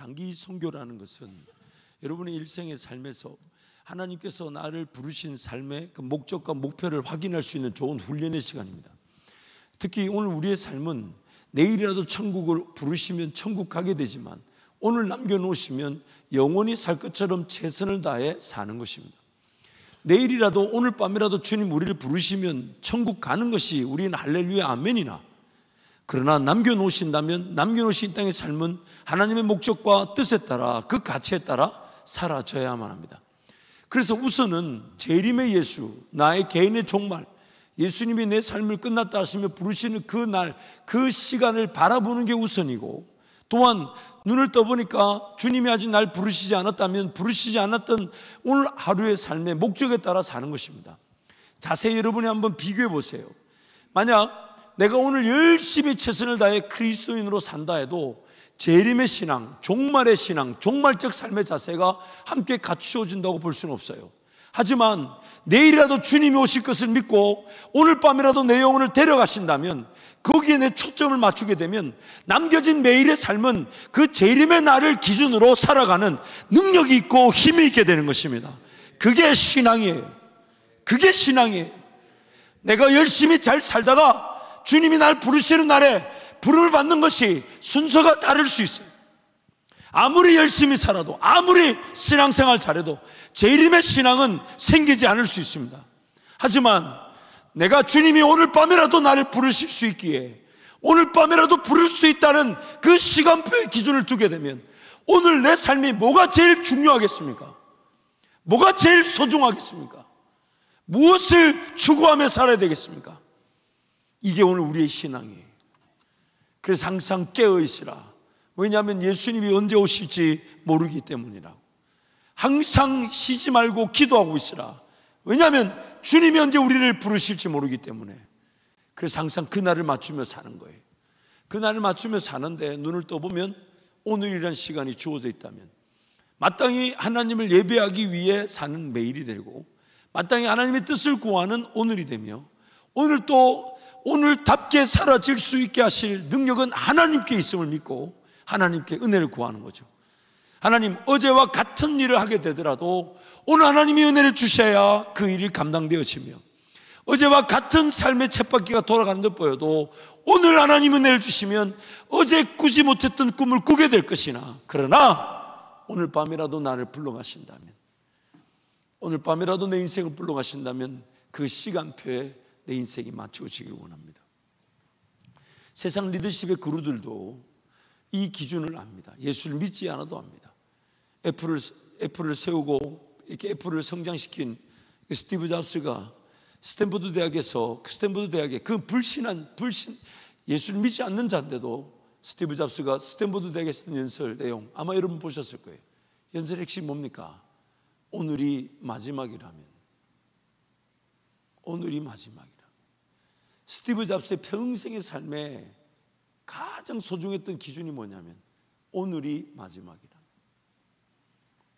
단기 선교라는 것은 여러분의 일생의 삶에서 하나님께서 나를 부르신 삶의 그 목적과 목표를 확인할 수 있는 좋은 훈련의 시간입니다. 특히 오늘 우리의 삶은 내일이라도 천국을 부르시면 천국 가게 되지만 오늘 남겨놓으시면 영원히 살 것처럼 최선을 다해 사는 것입니다. 내일이라도 오늘 밤이라도 주님 우리를 부르시면 천국 가는 것이 우리는 할렐루야 아멘이나, 그러나 남겨놓으신다면 남겨놓으신 땅의 삶은 하나님의 목적과 뜻에 따라 그 가치에 따라 사라져야만 합니다. 그래서 우선은 재림의 예수, 나의 개인의 종말, 예수님이 내 삶을 끝났다 하시며 부르시는 그 날, 그 시간을 바라보는 게 우선이고, 또한 눈을 떠보니까 주님이 아직 날 부르시지 않았다면 부르시지 않았던 오늘 하루의 삶의 목적에 따라 사는 것입니다. 자세히 여러분이 한번 비교해 보세요. 만약 내가 오늘 열심히 최선을 다해 그리스도인으로 산다 해도 재림의 신앙, 종말의 신앙, 종말적 삶의 자세가 함께 갖추어진다고 볼 수는 없어요. 하지만 내일이라도 주님이 오실 것을 믿고 오늘 밤이라도 내 영혼을 데려가신다면, 거기에 내 초점을 맞추게 되면 남겨진 매일의 삶은 그 재림의 날을 기준으로 살아가는 능력이 있고 힘이 있게 되는 것입니다. 그게 신앙이에요. 그게 신앙이에요. 내가 열심히 잘 살다가 주님이 날 부르시는 날에 부름을 받는 것이 순서가 다를 수 있어요. 아무리 열심히 살아도, 아무리 신앙생활 잘해도 재림의 신앙은 생기지 않을 수 있습니다. 하지만 내가 주님이 오늘 밤이라도 나를 부르실 수 있기에 오늘 밤이라도 부를 수 있다는 그 시간표의 기준을 두게 되면 오늘 내 삶이 뭐가 제일 중요하겠습니까? 뭐가 제일 소중하겠습니까? 무엇을 추구하며 살아야 되겠습니까? 이게 오늘 우리의 신앙이에요. 그래서 항상 깨어있으라. 왜냐하면 예수님이 언제 오실지 모르기 때문이라고. 항상 쉬지 말고 기도하고 있으라. 왜냐하면 주님이 언제 우리를 부르실지 모르기 때문에. 그래서 항상 그날을 맞추며 사는 거예요. 그날을 맞추며 사는데 눈을 떠보면 오늘이라는 시간이 주어져 있다면 마땅히 하나님을 예배하기 위해 사는 매일이 되고, 마땅히 하나님의 뜻을 구하는 오늘이 되며, 오늘 또 오늘답게 살아질 수 있게 하실 능력은 하나님께 있음을 믿고 하나님께 은혜를 구하는 거죠. 하나님, 어제와 같은 일을 하게 되더라도 오늘 하나님이 은혜를 주셔야 그 일이 감당되어지며, 어제와 같은 삶의 쳇바퀴가 돌아가는 듯 보여도 오늘 하나님 은혜를 주시면 어제 꾸지 못했던 꿈을 꾸게 될 것이나, 그러나 오늘 밤이라도 나를 불러가신다면, 오늘 밤이라도 내 인생을 불러가신다면 그 시간표에 내 인생이 맞추어지길 원합니다. 세상 리더십의 그루들도 이 기준을 압니다. 예수를 믿지 않아도 압니다. 애플을 세우고 이렇게 애플을 성장시킨 스티브 잡스가 스탠포드 대학에서 그 불신 예수를 믿지 않는 자인데도 스티브 잡스가 스탠포드 대학에서 했던 연설 내용 아마 여러분 보셨을 거예요. 연설 핵심 뭡니까? 오늘이 마지막이라면, 오늘이 마지막이라면. 스티브 잡스의 평생의 삶에 가장 소중했던 기준이 뭐냐면 오늘이 마지막이라.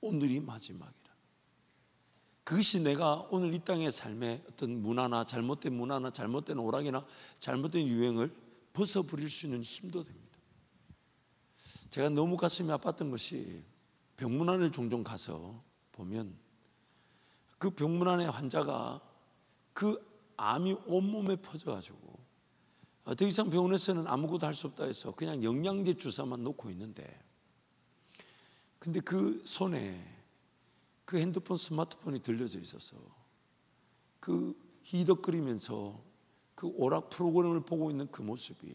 오늘이 마지막이라. 그것이 내가 오늘 이 땅의 삶에 어떤 문화나 잘못된 오락이나 잘못된 유행을 벗어버릴 수 있는 힘도 됩니다. 제가 너무 가슴이 아팠던 것이 병문안을 종종 가서 보면 그 병문안의 환자가 그 암이 온몸에 퍼져가지고 더 이상 병원에서는 아무것도 할 수 없다 해서 그냥 영양제 주사만 놓고 있는데, 근데 그 손에 그 핸드폰 스마트폰이 들려져 있어서 그 히덕거리면서 그 오락 프로그램을 보고 있는 그 모습이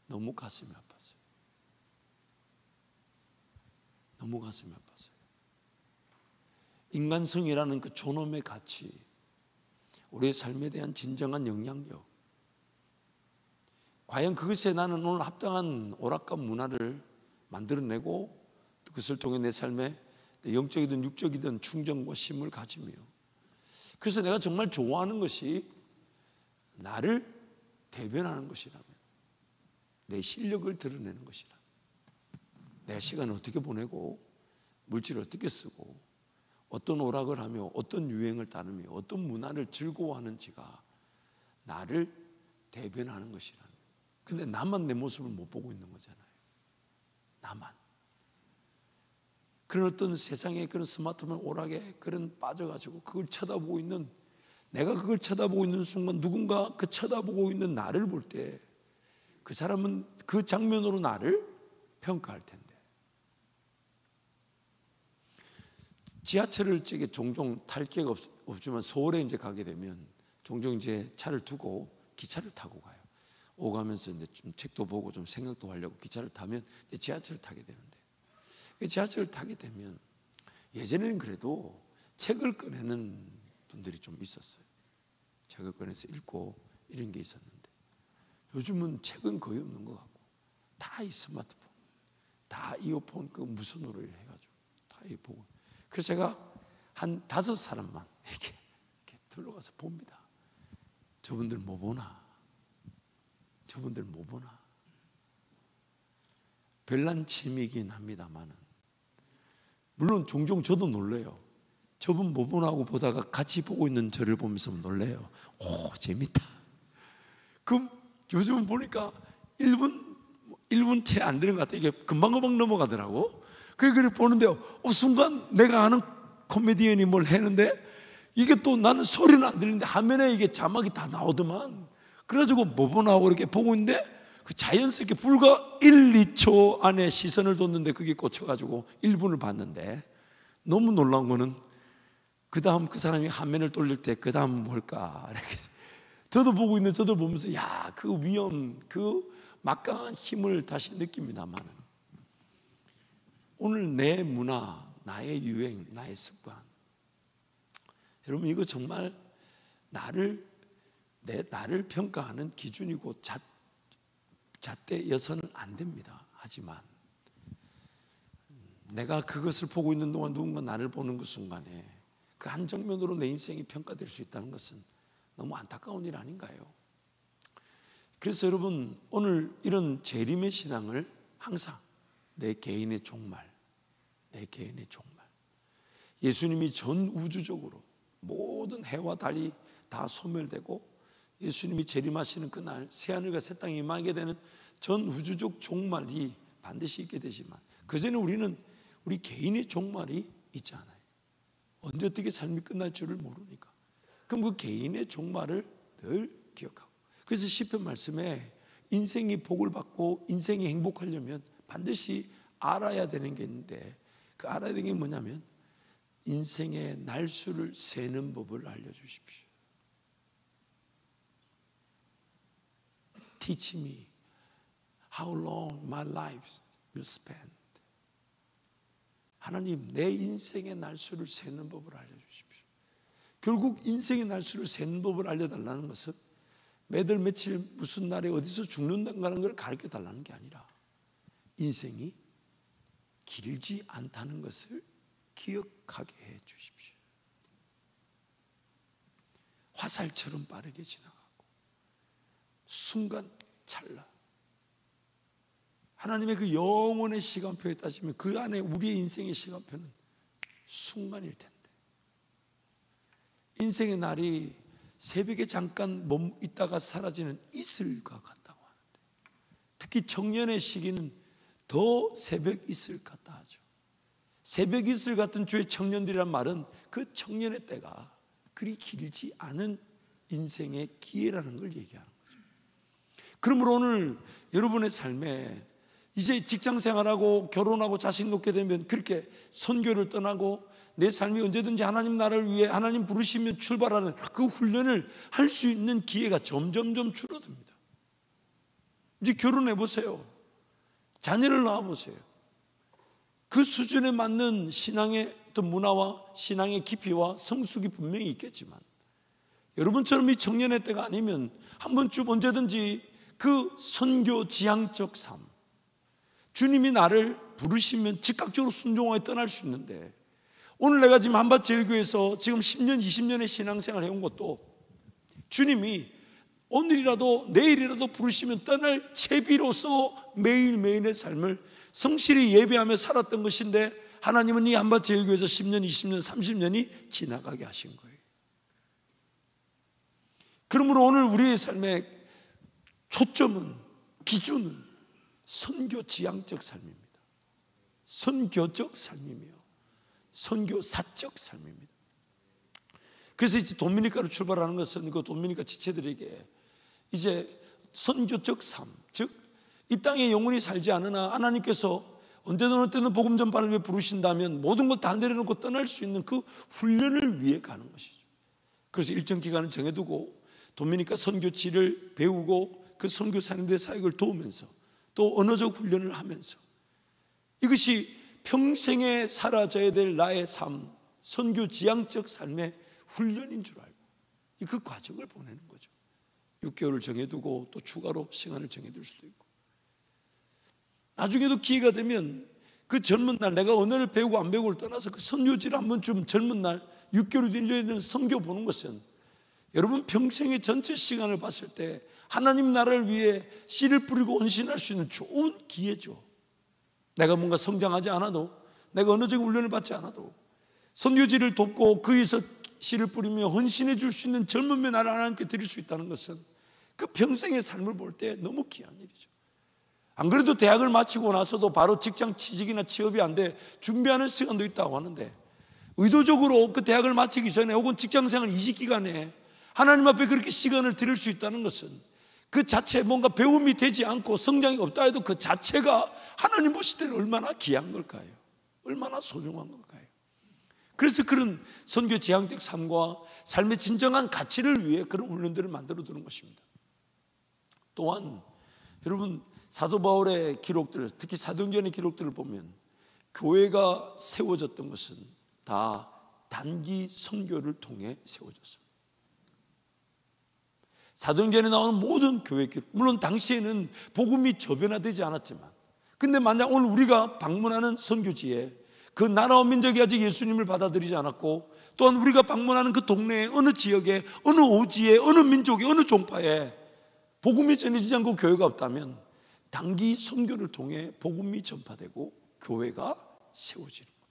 너무 가슴이 아팠어요. 너무 가슴이 아팠어요. 인간성이라는 그 존엄의 가치, 우리의 삶에 대한 진정한 영향력, 과연 그것에 나는 오늘 합당한 오락과 문화를 만들어내고 그것을 통해 내 삶에 영적이든 육적이든 충정과 쉼을 가지며, 그래서 내가 정말 좋아하는 것이 나를 대변하는 것이라면, 내 실력을 드러내는 것이라면, 내가 시간을 어떻게 보내고 물질을 어떻게 쓰고 어떤 오락을 하며 어떤 유행을 따르며 어떤 문화를 즐거워하는지가 나를 대변하는 것이라면, 근데 나만 내 모습을 못 보고 있는 거잖아요. 나만. 그런 어떤 세상의 그런 스마트폰 오락에 그런 빠져가지고 그걸 쳐다보고 있는, 내가 그걸 쳐다보고 있는 순간 누군가 그 쳐다보고 있는 나를 볼 때 그 사람은 그 장면으로 나를 평가할 텐데. 지하철을 찍게 종종 탈 기회가 없지만 서울에 이제 가게 되면 종종 이제 차를 두고 기차를 타고 가요. 오가면서 이제 좀 책도 보고 좀 생각도 하려고 기차를 타면 이제 지하철을 타게 되는데, 그 지하철을 타게 되면 예전에는 그래도 책을 꺼내는 분들이 좀 있었어요. 책을 꺼내서 읽고 이런 게 있었는데 요즘은 책은 거의 없는 것 같고 다 이 스마트폰, 다 이어폰 그 무선으로 해가지고 다 이 보고. 그래서 제가 한 5사람만 이렇게 들러가서 봅니다. 저분들 뭐 보나? 저분들 뭐 보나? 별난 취미이긴 합니다만은 물론 종종 저도 놀래요. 저분 뭐 보나고 보다가 같이 보고 있는 저를 보면서 놀래요. 오, 재밌다. 그럼 요즘 보니까 1분 채 안 되는 것 같아요. 이게 금방금방 넘어가더라고. 그래 보는데 순간 내가 아는 코미디언이 뭘 했는데 이게 또 나는 소리는 안 들리는데 화면에 이게 자막이 다 나오더만. 그래가지고 뭐 보나고 이렇게 보고 있는데 그 자연스럽게 불과 1, 2초 안에 시선을 뒀는데 그게 꽂혀가지고 1분을 봤는데, 너무 놀라운 거는 그 다음 그 사람이 화면을 돌릴 때 그 다음 뭘까 이렇게 저도 보고 있는, 저도 보면서 야, 그 위험, 그 막강한 힘을 다시 느낍니다만은 오늘 내 문화, 나의 유행, 나의 습관, 여러분 이거 정말 나를 평가하는 기준이고 잣대여서는 안 됩니다. 하지만 내가 그것을 보고 있는 동안 누군가 나를 보는 그 순간에 그 한 장면으로 내 인생이 평가될 수 있다는 것은 너무 안타까운 일 아닌가요? 그래서 여러분 오늘 이런 재림의 신앙을 항상 내 개인의 종말, 내 개인의 종말, 예수님이 전 우주적으로 모든 해와 달이 다 소멸되고 예수님이 재림하시는 그날 새하늘과 새 땅이 임하게 되는 전 우주적 종말이 반드시 있게 되지만 그전에 우리는 우리 개인의 종말이 있지 않아요. 언제 어떻게 삶이 끝날 줄을 모르니까. 그럼 그 개인의 종말을 늘 기억하고, 그래서 시편 말씀에 인생이 복을 받고 인생이 행복하려면 반드시 알아야 되는 게 있는데, 그 알아야 되는 게 뭐냐면 인생의 날수를 세는 법을 알려주십시오. Teach me how long my life will spend. 하나님, 내 인생의 날수를 세는 법을 알려주십시오. 결국 인생의 날수를 세는 법을 알려달라는 것은 매달 며칠 무슨 날에 어디서 죽는다는 걸 가르쳐 달라는 게 아니라 인생이 길지 않다는 것을 기억하게 해 주십시오. 화살처럼 빠르게 지나가고 순간 찰나, 하나님의 그 영원의 시간표에 따지면 그 안에 우리의 인생의 시간표는 순간일 텐데, 인생의 날이 새벽에 잠깐 멈 있다가 사라지는 이슬과 같다고 하는데, 특히 청년의 시기는 더 새벽 이슬 같다 하죠. 새벽 이슬 같은 주의 청년들이란 말은 그 청년의 때가 그리 길지 않은 인생의 기회라는 걸 얘기하는 거죠. 그러므로 오늘 여러분의 삶에 이제 직장 생활하고 결혼하고 자식 놓게 되면 그렇게 선교를 떠나고 내 삶이 언제든지 하나님 나라를 위해 하나님 부르시면 출발하는 그 훈련을 할 수 있는 기회가 점점점 줄어듭니다. 이제 결혼해 보세요. 자녀를 낳아 보세요. 그 수준에 맞는 신앙의 어떤 문화와 신앙의 깊이와 성숙이 분명히 있겠지만 여러분처럼 이 청년의 때가 아니면 한 번쯤 언제든지 그 선교 지향적 삶, 주님이 나를 부르시면 즉각적으로 순종하여 떠날 수 있는데, 오늘 내가 지금 한밭제일교회에서 지금 10년, 20년의 신앙생활 해온 것도 주님이 오늘이라도 내일이라도 부르시면 떠날 채비로서 매일매일의 삶을 성실히 예배하며 살았던 것인데, 하나님은 이 한밭제일교회에서 10년, 20년, 30년이 지나가게 하신 거예요. 그러므로 오늘 우리의 삶의 초점은, 기준은 선교 지향적 삶입니다. 선교적 삶이며 선교사적 삶입니다. 그래서 이제 도미니카로 출발하는 것은 그 도미니카 지체들에게 이제 선교적 삶, 즉 이 땅에 영원히 살지 않으나 하나님께서 언제든 어느 때는 복음 전파를 위해 부르신다면 모든 것 다 내려놓고 떠날 수 있는 그 훈련을 위해 가는 것이죠. 그래서 일정 기간을 정해두고 도미니카 선교지를 배우고 그 선교사님들의 사역을 도우면서 또 언어적 훈련을 하면서 이것이 평생에 사라져야 될 나의 삶, 선교 지향적 삶의 훈련인 줄 알고 그 과정을 보내는 거죠. 6개월을 정해두고 또 추가로 시간을 정해둘 수도 있고, 나중에도 기회가 되면 그 젊은 날 내가 언어를 배우고 안 배우고를 떠나서 그 선교지를 한 번쯤 젊은 날 6개월이 1년이 되는 선교 보는 것은 여러분 평생의 전체 시간을 봤을 때 하나님 나라를 위해 씨를 뿌리고 헌신할 수 있는 좋은 기회죠. 내가 뭔가 성장하지 않아도, 내가 언어적 훈련을 받지 않아도 선교지를 돕고 거기서 씨를 뿌리며 헌신해 줄 수 있는 젊은 나라를 하나님께 드릴 수 있다는 것은 그 평생의 삶을 볼 때 너무 귀한 일이죠. 안 그래도 대학을 마치고 나서도 바로 직장 취직이나 취업이 안 돼 준비하는 시간도 있다고 하는데, 의도적으로 그 대학을 마치기 전에 혹은 직장생활 이직 기간에 하나님 앞에 그렇게 시간을 드릴 수 있다는 것은 그 자체 뭔가 배움이 되지 않고 성장이 없다 해도 그 자체가 하나님 보실 때는 얼마나 귀한 걸까요? 얼마나 소중한 걸까요? 그래서 그런 선교 지향적 삶과 삶의 진정한 가치를 위해 그런 훈련들을 만들어 두는 것입니다. 또한 여러분 사도 바울의 기록들, 특히 사도행전의 기록들을 보면 교회가 세워졌던 것은 다 단기 선교를 통해 세워졌습니다. 사도행전에 나오는 모든 교회 기록, 물론 당시에는 복음이 저변화되지 않았지만, 근데 만약 오늘 우리가 방문하는 선교지에 그 나라와 민족이 아직 예수님을 받아들이지 않았고, 또한 우리가 방문하는 그 동네에 어느 지역에 어느 오지에 어느 민족에 어느 종파에 복음이 전해지지 않고 교회가 없다면 단기 선교를 통해 복음이 전파되고 교회가 세워지는 겁니다.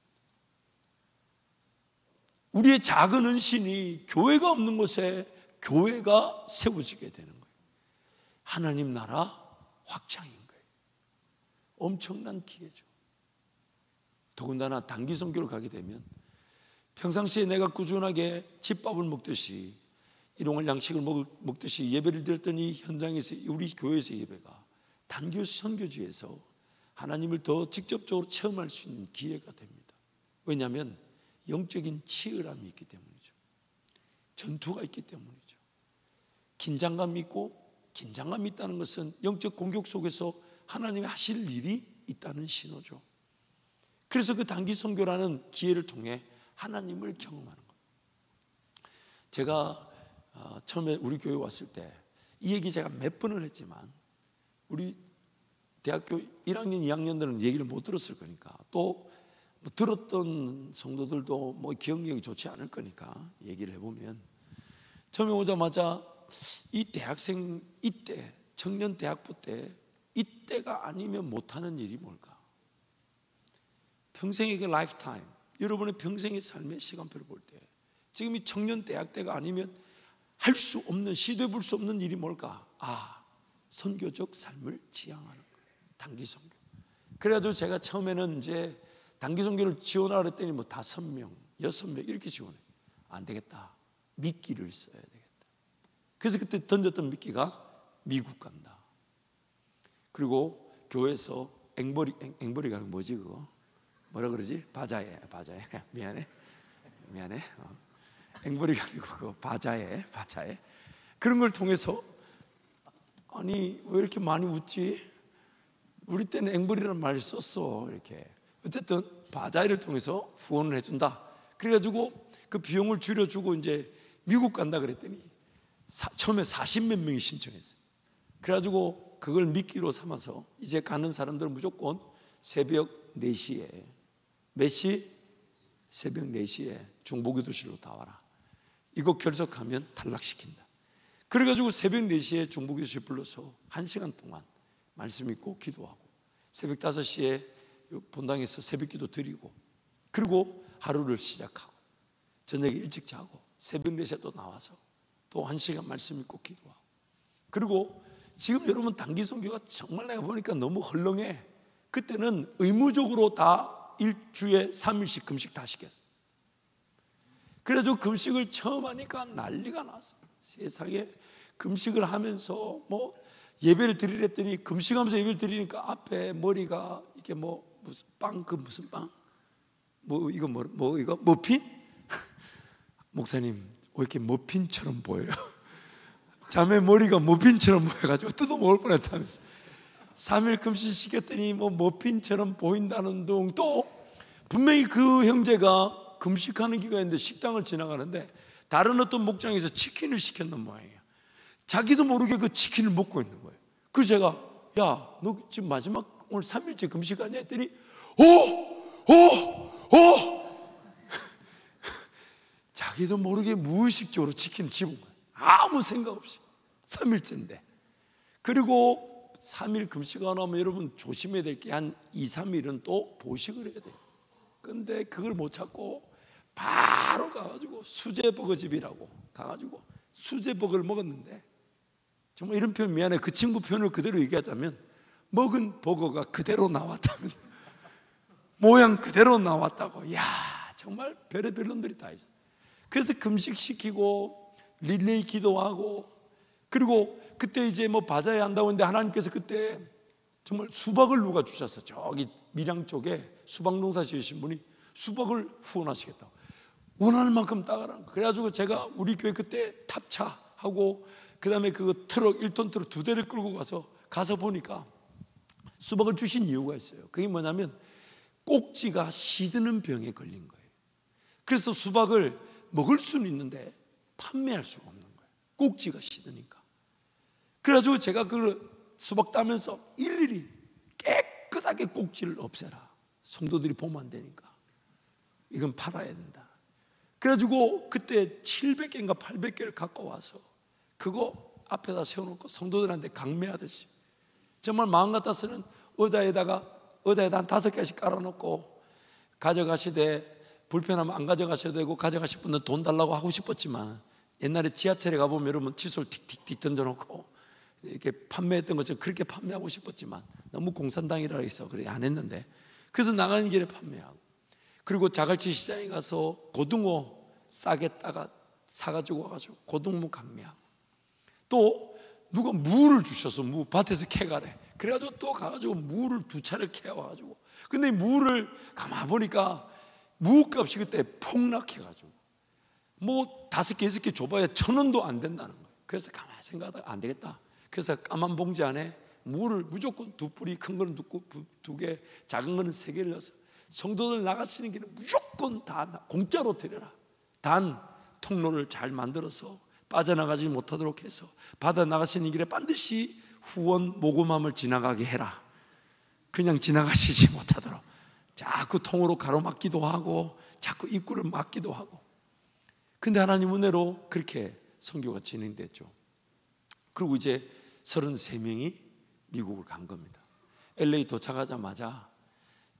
우리의 작은 헌신이 교회가 없는 곳에 교회가 세워지게 되는 거예요. 하나님 나라 확장인 거예요. 엄청난 기회죠. 더군다나 단기 선교를 가게 되면 평상시에 내가 꾸준하게 집밥을 먹듯이 일용할 양식을 먹듯이 예배를 드렸던 이 현장에서, 우리 교회에서 예배가 단기 선교지에서 하나님을 더 직접적으로 체험할 수 있는 기회가 됩니다. 왜냐하면 영적인 치열함이 있기 때문이죠. 전투가 있기 때문이죠. 긴장감이 있고, 긴장감이 있다는 것은 영적 공격 속에서 하나님이 하실 일이 있다는 신호죠. 그래서 그 단기 선교라는 기회를 통해 하나님을 경험하는 것. 제가 처음에 우리 교회 왔을 때 이 얘기 제가 몇 번을 했지만 우리 대학교 1학년, 2학년들은 얘기를 못 들었을 거니까, 또 뭐 들었던 성도들도 뭐 기억력이 좋지 않을 거니까 얘기를 해보면, 처음에 오자마자 이 대학생 이때, 청년 대학부 때 이때가 아니면 못하는 일이 뭘까? 평생의 그 라이프타임, 여러분의 평생의 삶의 시간표를 볼 때 지금 이 청년 대학 때가 아니면 할 수 없는, 시도해 볼 수 없는 일이 뭘까? 선교적 삶을 지향하는 거예요. 단기 선교. 그래가지고 제가 처음에는 이제 단기 선교를 지원하라 했더니 뭐 5명, 6명 이렇게 지원해. 안 되겠다. 미끼를 써야 되겠다. 그래서 그때 던졌던 미끼가 미국 간다. 그리고 교회에서 앵벌이가 뭐지 그거? 뭐라 그러지? 바자회. 미안해. 앵벌이가 아니고 그거 바자회. 그런 걸 통해서, 아니 왜 이렇게 많이 웃지? 우리 때는 앵벌이라는 말을 썼어. 이렇게 어쨌든 바자회를 통해서 후원을 해준다. 그래가지고 그 비용을 줄여주고 이제 미국 간다 그랬더니 처음에 40몇 명이 신청했어요. 그래가지고 그걸 미끼로 삼아서 이제 가는 사람들은 무조건 새벽 4시에, 몇 시? 새벽 4시에 중보기도실로 다 와라. 이거 결석하면 탈락시킨다. 그래가지고 새벽 4시에 중보기도실 불러서 1시간 동안 말씀 읽고 기도하고, 새벽 5시에 본당에서 새벽기도 드리고, 그리고 하루를 시작하고 저녁에 일찍 자고 새벽 4시에 또 나와서 또 1시간 말씀 읽고 기도하고. 그리고 지금 여러분 단기 선교가 정말 내가 보니까 너무 헐렁해. 그때는 의무적으로 다 일주에 3일씩 금식 다 시켰어. 그래도 금식을 처음 하니까 난리가 났어. 세상에 금식을 하면서 뭐 예배를 드리랬더니 금식하면서 예배를 드리니까 앞에 머리가 이게 뭐 무슨 빵, 그 무슨 빵? 뭐 이거 뭐 이거 머핀? 목사님 왜 이렇게 머핀처럼 보여요? 자매 머리가 머핀처럼 보여가지고 뜯어 먹을 뻔했다면서. 3일 금식 시켰더니 뭐 머핀처럼 보인다는 둥. 또 분명히 그 형제가 금식하는 기간인데 식당을 지나가는데 다른 어떤 목장에서 치킨을 시켰는 모양이에요. 자기도 모르게 그 치킨을 먹고 있는 거예요. 그래서 제가 야, 너 지금 마지막 오늘 3일째 금식하냐 했더니 자기도 모르게 무의식적으로 치킨을 집은 거예요. 아무 생각 없이. 3일째인데. 그리고 3일 금식하고 나면 여러분 조심해야 될 게 한 2, 3일은 또 보식을 해야 돼요. 근데 그걸 못 찾고 바로 가가지고 수제버거집이라고 가가지고 수제버거를 먹었는데, 정말 이런 표현 미안해. 그 친구 표현을 그대로 얘기하자면 먹은 버거가 그대로 나왔다면 모양 그대로 나왔다고. 야, 정말 별의별 놈들이 다 있어. 그래서 금식시키고 릴레이 기도하고, 그리고 그때 이제 뭐 바자회 한다고 했는데 하나님께서 그때 정말 수박을 누가 주셨어. 저기 밀양 쪽에 수박 농사 지으신 분이 수박을 후원하시겠다고, 원하는 만큼 따가라. 그래가지고 제가 우리 교회 그때 탑차하고 그 다음에 그 트럭 1톤 트럭 2대를 끌고 가서 보니까 수박을 주신 이유가 있어요. 그게 뭐냐면 꼭지가 시드는 병에 걸린 거예요. 그래서 수박을 먹을 수는 있는데 판매할 수가 없는 거예요. 꼭지가 시드니까. 그래가지고 제가 그 수박 따면서 일일이 깨끗하게 꼭지를 없애라. 성도들이 보면 안 되니까. 이건 팔아야 된다. 그래가지고 그때 700개인가 800개를 갖고 와서 그거 앞에다 세워놓고 성도들한테 강매하듯이 정말 마음 같아서는 의자에다 한 5개씩 깔아놓고 가져가시되, 불편하면 안 가져가셔도 되고 가져가실 분은 돈 달라고 하고 싶었지만, 옛날에 지하철에 가보면 여러분 칫솔 틱틱틱 던져놓고 이렇게 판매했던 것처럼 그렇게 판매하고 싶었지만 너무 공산당이라 해서 그래 안 했는데, 그래서 나가는 길에 판매하고, 그리고 자갈치 시장에 가서 고등어 싸게 따가 사가지고 와가지고 고등어 강매하고, 또 누가 무를 주셔서 무 밭에서 캐가래. 그래가지고 또 가가지고 무를 2차를 캐와가지고, 근데 무를 가만 보니까 무값이 그때 폭락해가지고 뭐 5개 6개 줘봐야 1,000원도 안 된다는 거예요. 그래서 가만히 생각하다가 안 되겠다. 그래서 까만 봉지 안에 무를 무조건 2뿌리, 큰 거는 2개, 작은 거는 3개를 넣어서 성도들 나가시는 길은 무조건 다 공짜로 드려라. 단 통로를 잘 만들어서 빠져나가지 못하도록 해서 받아 나가시는 길에 반드시 후원 모금함을 지나가게 해라. 그냥 지나가시지 못하도록 자꾸 통으로 가로막기도 하고 자꾸 입구를 막기도 하고. 근데 하나님 은혜로 그렇게 선교가 진행됐죠. 그리고 이제 33명이 미국을 간 겁니다. LA 도착하자마자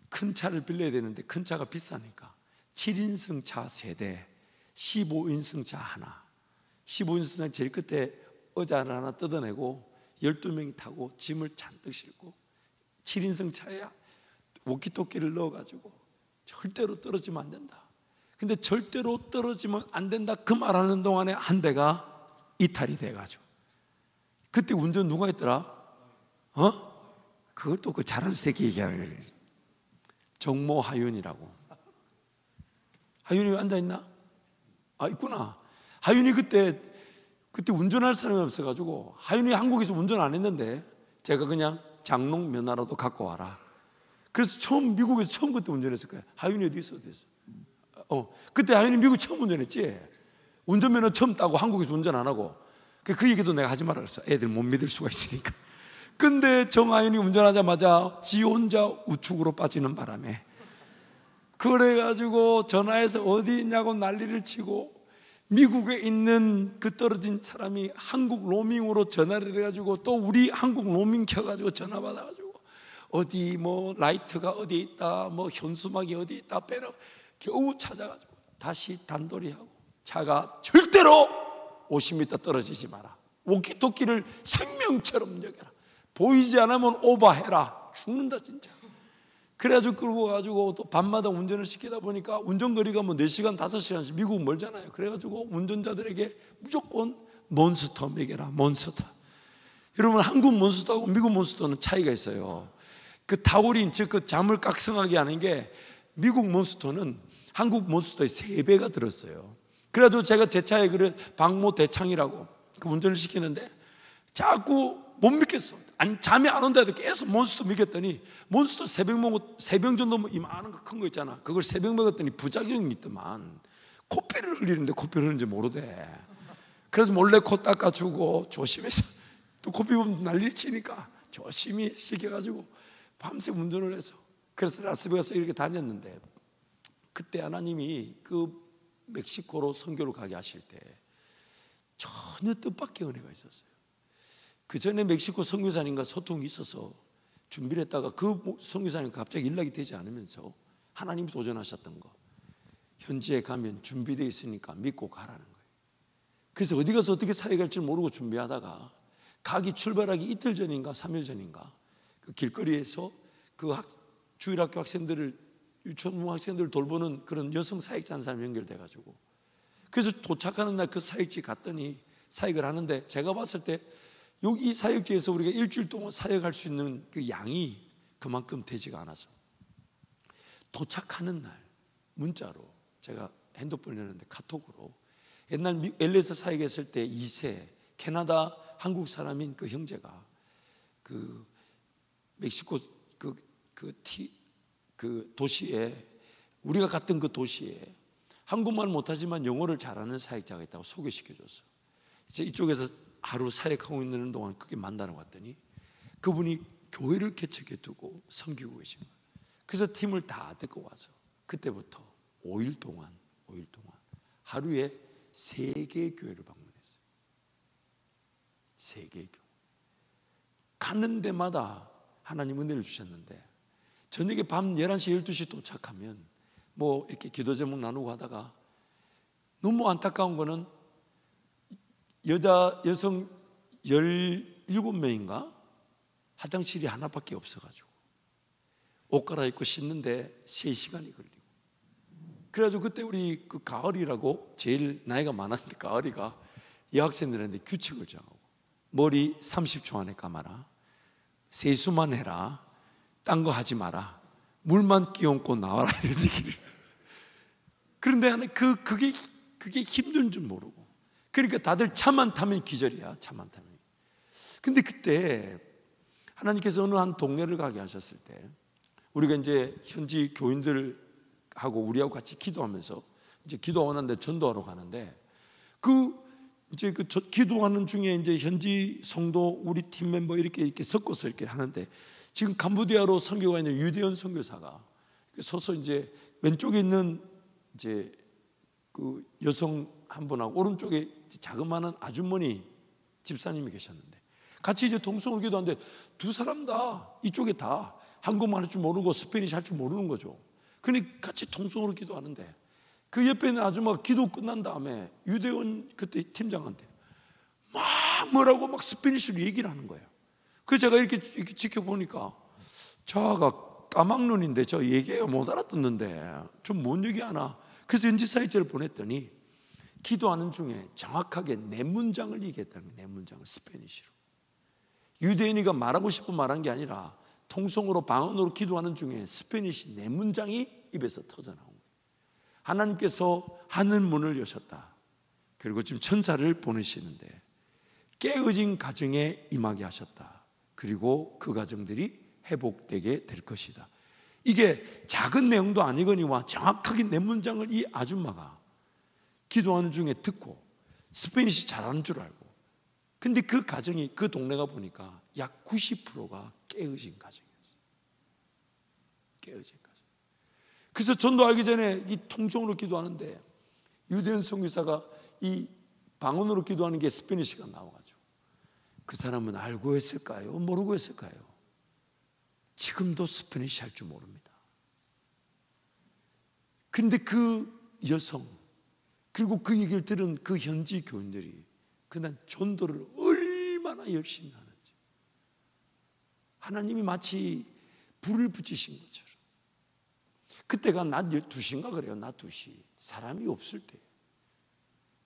큰 차를 빌려야 되는데 큰 차가 비싸니까 7인승 차 3대, 15인승 차 하나, 15인승 차 제일 끝에 의자를 하나 뜯어내고 12명이 타고 짐을 잔뜩 싣고 7인승 차에 워키토키를 넣어가지고 절대로 떨어지면 안 된다. 근데 절대로 떨어지면 안 된다 그 말하는 동안에 한 대가 이탈이 돼가지고, 그때 운전 누가 했더라? 그걸 또 그 잘하는 새끼 얘기하는 정모 하윤이라고. 하윤이 앉아있나? 아, 있구나. 하윤이 그때 운전할 사람이 없어가지고, 하윤이 한국에서 운전 안 했는데 제가 그냥 장롱 면허라도 갖고 와라. 그래서 미국에서 처음 그때 운전했을 거야. 하윤이 어디 있어? 그때 하윤이 미국 처음 운전했지. 운전면허 처음 따고 한국에서 운전 안 하고. 그 얘기도 내가 하지 말라 그랬어. 애들 못 믿을 수가 있으니까. 근데 정하윤이 운전하자마자 지 혼자 우측으로 빠지는 바람에, 그래가지고 전화해서 어디 있냐고 난리를 치고, 미국에 있는 그 떨어진 사람이 한국 로밍으로 전화를 해가지고 또 우리 한국 로밍 켜가지고 전화 받아가지고 어디 뭐 라이트가 어디 있다, 뭐 현수막이 어디 있다 빼러 겨우 찾아가지고 다시 단돌이하고, 차가 절대로 50m 떨어지지 마라. 워키토키를 생명처럼 여겨라. 보이지 않으면 오버해라. 죽는다 진짜. 그래가지고 끌고 가지고 또 밤마다 운전을 시키다 보니까 운전거리가 뭐 4시간 5시간씩, 미국은 멀잖아요. 그래가지고 운전자들에게 무조건 몬스터 먹여라, 몬스터. 여러분, 한국 몬스터하고 미국 몬스터는 차이가 있어요. 그 타우린, 즉 그 잠을 각성하게 하는 게, 미국 몬스터는 한국 몬스터의 3배가 들었어요. 그래도 제가 제 차에 그래 박모 대창이라고 그 운전을 시키는데 자꾸 못 믿겠어. 아니, 잠이 안 온다 해도 계속 몬스터 먹였더니, 몬스터 3병 정도 뭐 이만한 거 큰 거 있잖아. 그걸 3병 먹었더니 부작용이 있더만. 코피를 흘리는데 코피를 흘리는지 모르대. 그래서 몰래 코 닦아주고 조심해서, 또 코피 보면 난리를 치니까 조심히 시켜가지고 밤새 운전을 해서, 그래서 라스베가스 이렇게 다녔는데, 그때 하나님이 그 멕시코로 선교를 가게 하실 때 전혀 뜻밖의 은혜가 있었어요. 그 전에 멕시코 선교사님과 소통이 있어서 준비를 했다가 그 선교사님과 갑자기 연락이 되지 않으면서 하나님이 도전하셨던 거, 현지에 가면 준비되어 있으니까 믿고 가라는 거예요. 그래서 어디 가서 어떻게 사역할지 모르고 준비하다가 가기 출발하기 이틀 전인가 3일 전인가 그 길거리에서 그 주일학교 학생들을, 유치원 학생들을 돌보는 그런 여성 사역자 한 사람이 연결돼가지고, 그래서 도착하는 날 그 사역지 갔더니 사역을 하는데, 제가 봤을 때 여기 이 사역지에서 우리가 일주일 동안 사역할 수 있는 그 양이 그만큼 되지가 않아서, 도착하는 날 문자로, 제가 핸드폰을 내는데 카톡으로, 옛날 LA에서 사역했을 때 2세 캐나다 한국 사람인 그 형제가 그 멕시코 그 도시에, 우리가 갔던 그 도시에 한국말 못하지만 영어를 잘하는 사역자가 있다고 소개시켜줬어. 이제 이쪽에서 하루 사역하고 있는 동안 그게 만나러 갔더니 그분이 교회를 개척해 두고 섬기고 계신 거예요. 그래서 팀을 다 데리고 와서 그때부터 5일 동안 하루에 3개의 교회를 방문했어요. 3개의 교회. 가는 데마다 하나님 은혜를 주셨는데, 저녁에 밤 11시 12시 도착하면 뭐 이렇게 기도 제목 나누고 하다가 너무 안타까운 거는 여성 17명인가 화장실이 하나밖에 없어가지고 옷 갈아입고 씻는데 3시간이 걸리고, 그래가지고 그때 우리 그 가을이라고 제일 나이가 많았는데 가을이가 여학생들한테 규칙을 정하고, 머리 30초 안에 감아라, 세수만 해라, 딴 거 하지 마라, 물만 끼얹고 나와라, 이런 얘기를. 그런데 그게 힘든 줄 모르고, 그러니까 다들 차만 타면 기절이야, 차만 타면. 근데 그때 하나님께서 어느 한 동네를 가게 하셨을 때, 우리가 이제 현지 교인들하고 우리하고 같이 기도하면서 이제 기도하는데 전도하러 가는데, 기도하는 중에 이제 현지 성도 우리 팀 멤버 이렇게 섞어서 이렇게 하는데, 지금 캄보디아로 선교가 있는 유대인 선교사가 서서 이제 왼쪽에 있는 이제 그 여성 한 분하고 오른쪽에 자그마한 아주머니 집사님이 계셨는데, 같이 이제 동성으로 기도하는데 두 사람 다 이쪽에 다 한국말 할 줄 모르고 스페니시 할 줄 모르는 거죠. 그러니 같이 동성으로 기도하는데, 그 옆에 있는 아줌마가 기도 끝난 다음에 유대원 그때 팀장한테 막 뭐라고 막 스페니시로 얘기를 하는 거예요. 그래서 제가 이렇게 지켜보니까 저가 까막눈인데 저 얘기가 못 알아듣는데 좀 뭔 얘기하나. 그래서 현지 사역자를 보냈더니 기도하는 중에 정확하게 4문장을 얘기했다는 거예요. 4문장을 스페니시로. 유대인이가 말하고 싶은 말한 게 아니라 통성으로 방언으로 기도하는 중에 스페니시 4문장이 입에서 터져나온 거예요. 하나님께서 하늘 문을 여셨다. 그리고 지금 천사를 보내시는데 깨어진 가정에 임하게 하셨다. 그리고 그 가정들이 회복되게 될 것이다. 이게 작은 내용도 아니거니와 정확하게 4문장을 이 아줌마가 기도하는 중에 듣고 스페니시 잘하는 줄 알고, 근데 그 가정이, 그 동네가 보니까 약 90%가 깨어진 가정이었어요. 깨어진 가정. 그래서 전도하기 전에 이 통성으로 기도하는데 유대인 선교사가 이 방언으로 기도하는 게 스페니시가 나와가지고, 그 사람은 알고 했을까요? 모르고 했을까요? 지금도 스페니시 할 줄 모릅니다. 근데 그 여성, 그리고 그 얘기를 들은 그 현지 교인들이 그날 전도를 얼마나 열심히 하는지, 하나님이 마치 불을 붙이신 것처럼 그때가 낮 12시인가 그래요. 낮 2시. 사람이 없을 때.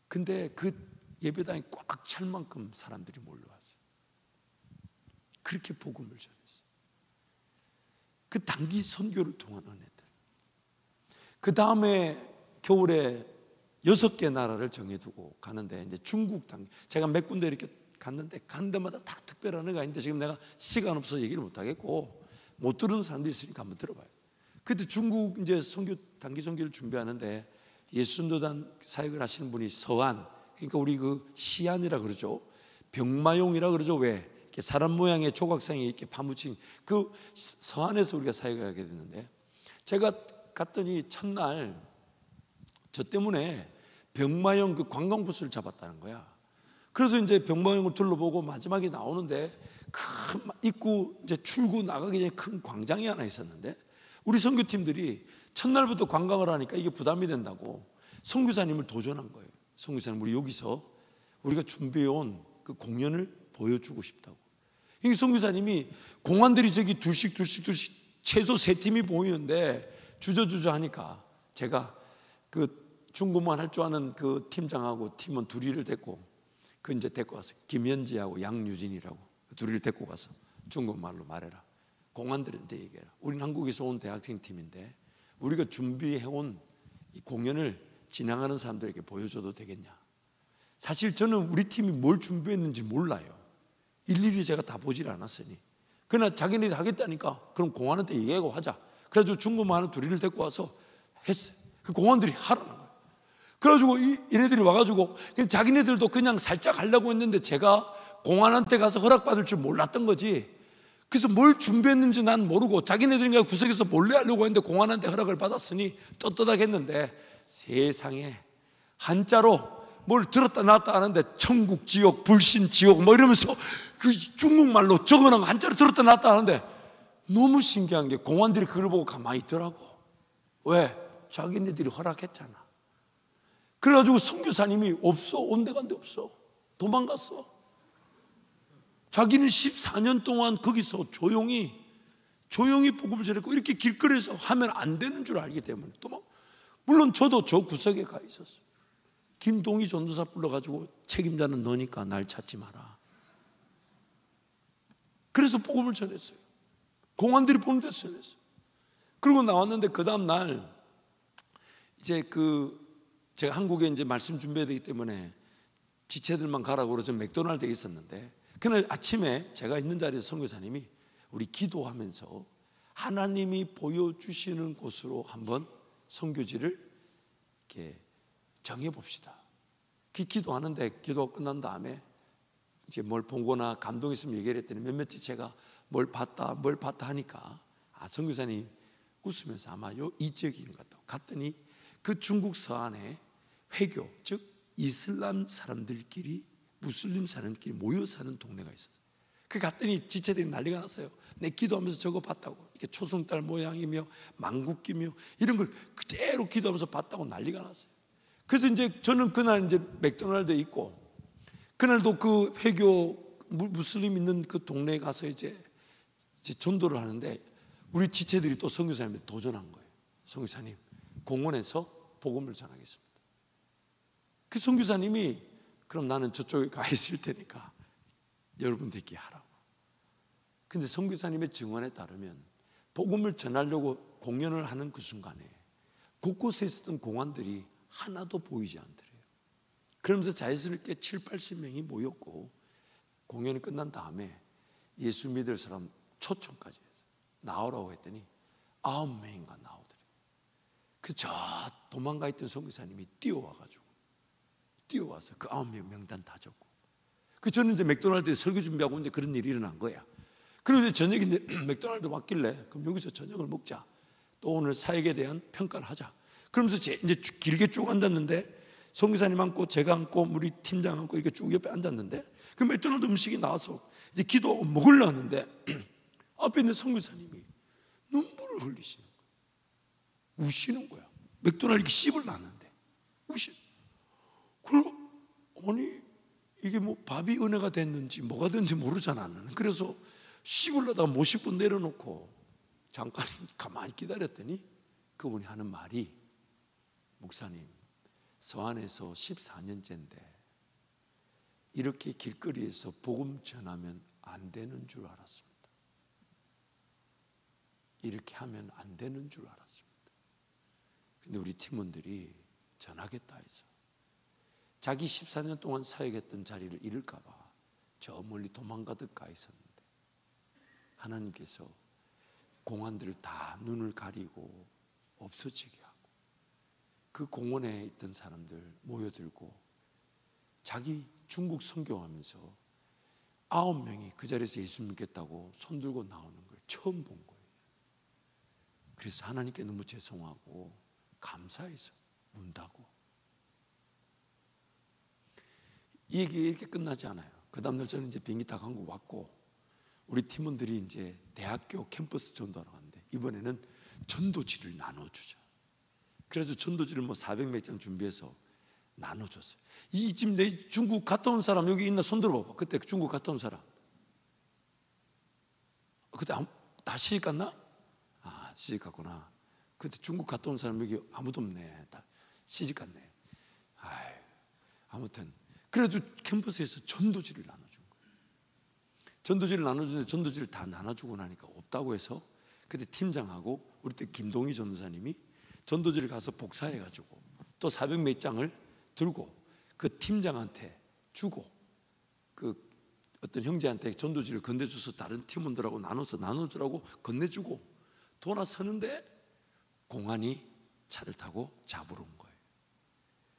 근데 그 예배당이 꽉 찰 만큼 사람들이 몰려왔어요. 그렇게 복음을 전했어요. 그 단기 선교를 통한 은혜들. 그 다음에 겨울에 6개 나라를 정해두고 가는데, 이제 중국 단기, 제가 몇 군데 이렇게 갔는데 간 데마다 다 특별한 은혜가 있는데 지금 내가 시간 없어서 얘기를 못 하겠고, 못 들은 사람도 있으니까 한번 들어봐요. 그때 중국 이제 선교, 단기 선교를 준비하는데 예수전도단 사역을 하시는 분이 서안, 그러니까 우리 그 시안이라 그러죠. 병마용이라 그러죠. 왜? 이렇게 사람 모양의 조각상에 이렇게 파묻힌 그 서안에서 우리가 사역을 하게 됐는데, 제가 갔더니 첫날 저 때문에 병마용 그 관광버스를 잡았다는 거야. 그래서 이제 병마용을 둘러보고 마지막에 나오는데 큰 입구 이제 출구 나가기 전에 큰 광장이 하나 있었는데, 우리 선교팀들이 첫날부터 관광을 하니까 이게 부담이 된다고 선교사님을 도전한 거예요. 선교사님, 우리 여기서 우리가 준비해온 그 공연을 보여주고 싶다고. 이 선교사님이 공안들이 저기 둘씩 최소 3팀이 보이는데 주저주저 하니까 제가 그 중국말 할 줄 아는 그 팀장하고 팀원 둘이를 데리고 그 이제 데리고 왔어요. 김현지하고 양유진이라고 둘이를 데리고 가서 중국말로 말해라. 공안들한테 얘기해라. 우리는 한국에서 온 대학생 팀인데 우리가 준비해온 이 공연을 진행하는 사람들에게 보여줘도 되겠냐. 사실 저는 우리 팀이 뭘 준비했는지 몰라요. 일일이 제가 다 보질 않았으니. 그러나 자기네들이 하겠다니까 그럼 공안한테 얘기하고 하자. 그래가지고 중국말 하는 둘이를 데리고 와서 했어요. 그 공안들이 하라는 거예요. 그래가지고 얘네들이 와가지고 자기네들도 그냥 살짝 하려고 했는데 제가 공안한테 가서 허락받을 줄 몰랐던 거지. 그래서 뭘 준비했는지 난 모르고 자기네들이 구석에서 몰래 하려고 했는데 공안한테 허락을 받았으니 떳떳하겠는데, 세상에 한자로 뭘 들었다 놨다 하는데 천국 지옥, 불신 지옥 뭐 이러면서 그 중국말로 적어놓은 거 한자로 들었다 놨다 하는데, 너무 신기한 게 공안들이 그걸 보고 가만히 있더라고. 왜? 자기네들이 허락했잖아. 그래가지고 선교사님이 없어. 온데간데 없어. 도망갔어. 자기는 14년 동안 거기서 조용히 복음을 전했고 이렇게 길거리에서 하면 안 되는 줄 알기 때문에 도망. 물론 저도 저 구석에 가 있었어요. 김동희 전도사 불러가지고 책임자는 너니까 날 찾지 마라. 그래서 복음을 전했어요. 공안들이 보는 데서 전했어요. 그리고 나왔는데 그 다음 날 이제 제가 한국에 이제 말씀 준비해야 되기 때문에 지체들만 가라고 그래서 맥도날드에 있었는데, 그날 아침에 제가 있는 자리에서 선교사님이 우리 기도하면서 하나님이 보여주시는 곳으로 한번 선교지를 이렇게 정해봅시다. 기도하는데 기도가 끝난 다음에 이제 뭘 보거나 감동 있으면 얘기를 했더니 몇몇이 제가 뭘 봤다 하니까 선교사님 웃으면서 아마 이 지역인 것 같다고. 갔더니 그 중국 서안에 회교, 즉 이슬람 사람들끼리 무슬림 사람들끼리 모여 사는 동네가 있었어요. 그 갔더니 지체들이 난리가 났어요. 내 기도하면서 저거 봤다고. 이렇게 초승달 모양이며 망국기며 이런 걸 그대로 기도하면서 봤다고 난리가 났어요. 그래서 이제 저는 그날 이제 맥도날드에 있고, 그날도 그 회교 무슬림 있는 그 동네에 가서 이제 전도를 하는데 우리 지체들이 또 선교사님한테 도전한 거예요. 선교사님, 공원에서 복음을 전하겠습니다. 그 선교사님이 그럼 나는 저쪽에 가 있을 테니까 여러분들께 하라고. 근데 선교사님의 증언에 따르면 복음을 전하려고 공연을 하는 그 순간에 곳곳에 있었던 공안들이 하나도 보이지 않더래요. 그러면서 자연스럽게 70-80명이 모였고, 공연이 끝난 다음에 예수 믿을 사람 초청까지 해서 나오라고 했더니 9명인가 나오더래요. 그 저 도망가 있던 선교사님이 뛰어와서 그 9명 명단 다 적고, 저는 이제 맥도날드에 설교 준비하고 있는데 그런 일이 일어난 거야. 그런데 저녁에 이제 맥도날드 왔길래 그럼 여기서 저녁을 먹자. 또 오늘 사역에 대한 평가를 하자. 그러면서 이제 길게 쭉 앉았는데 선교사님 앉고 제가 앉고 우리 팀장 앉고 이렇게 쭉 옆에 앉았는데 그 맥도날드 음식이 나와서 이제 기도하고 먹으려 하는데 앞에 있는 선교사님이 눈물을 흘리시는 거야. 우시는 거야. 맥도날드 이렇게 씹으려 하는데 그럼 아니 이게 뭐 밥이 은혜가 됐는지 뭐가 됐는지 모르잖아. 나는 그래서 씹으려다가 못 씹고 내려놓고 잠깐 가만히 기다렸더니 그분이 하는 말이, 목사님, 서안에서 14년째인데 이렇게 길거리에서 복음 전하면 안 되는 줄 알았습니다. 이렇게 하면 안 되는 줄 알았습니다. 근데 우리 팀원들이 전하겠다 해서 자기 14년 동안 사역했던 자리를 잃을까 봐 저 멀리 도망가듯 가 있었는데 하나님께서 공안들을 다 눈을 가리고 없어지게 하고 그 공원에 있던 사람들 모여들고 자기 중국 선교하면서 9명이 그 자리에서 예수 믿겠다고 손들고 나오는 걸 처음 본 거예요. 그래서 하나님께 너무 죄송하고 감사해서 운다고. 이 얘기 이렇게 끝나지 않아요. 그 다음날 저는 이제 비행기 타고 한국 왔고 우리 팀원들이 이제 대학교 캠퍼스 전도하러 갔는데 이번에는 전도지를 나눠주자. 그래서 전도지를 400몇 장 준비해서 나눠줬어요. 이 지금 내 중국 갔다 온 사람 여기 있나? 손 들어봐봐. 그때 중국 갔다 온 사람. 그때 다 시집 갔나? 아, 시집 갔구나. 그때 중국 갔다 온 사람 여기 아무도 없네. 다 시집 갔네. 아이, 아무튼 그래도 캠퍼스에서 전도지를 나눠준 거예요. 전도지를 나눠주는데 전도지를 다 나눠주고 나니까 없다고 해서 그때 팀장하고 우리 때 김동희 전도사님이 전도지를 가서 복사해가지고 또 400몇 장을 들고 그 팀장한테 주고 그 어떤 형제한테 전도지를 건네줘서 다른 팀원들하고 나눠주라고 건네주고 돌아서는데 공안이 차를 타고 잡으러 온 거예요.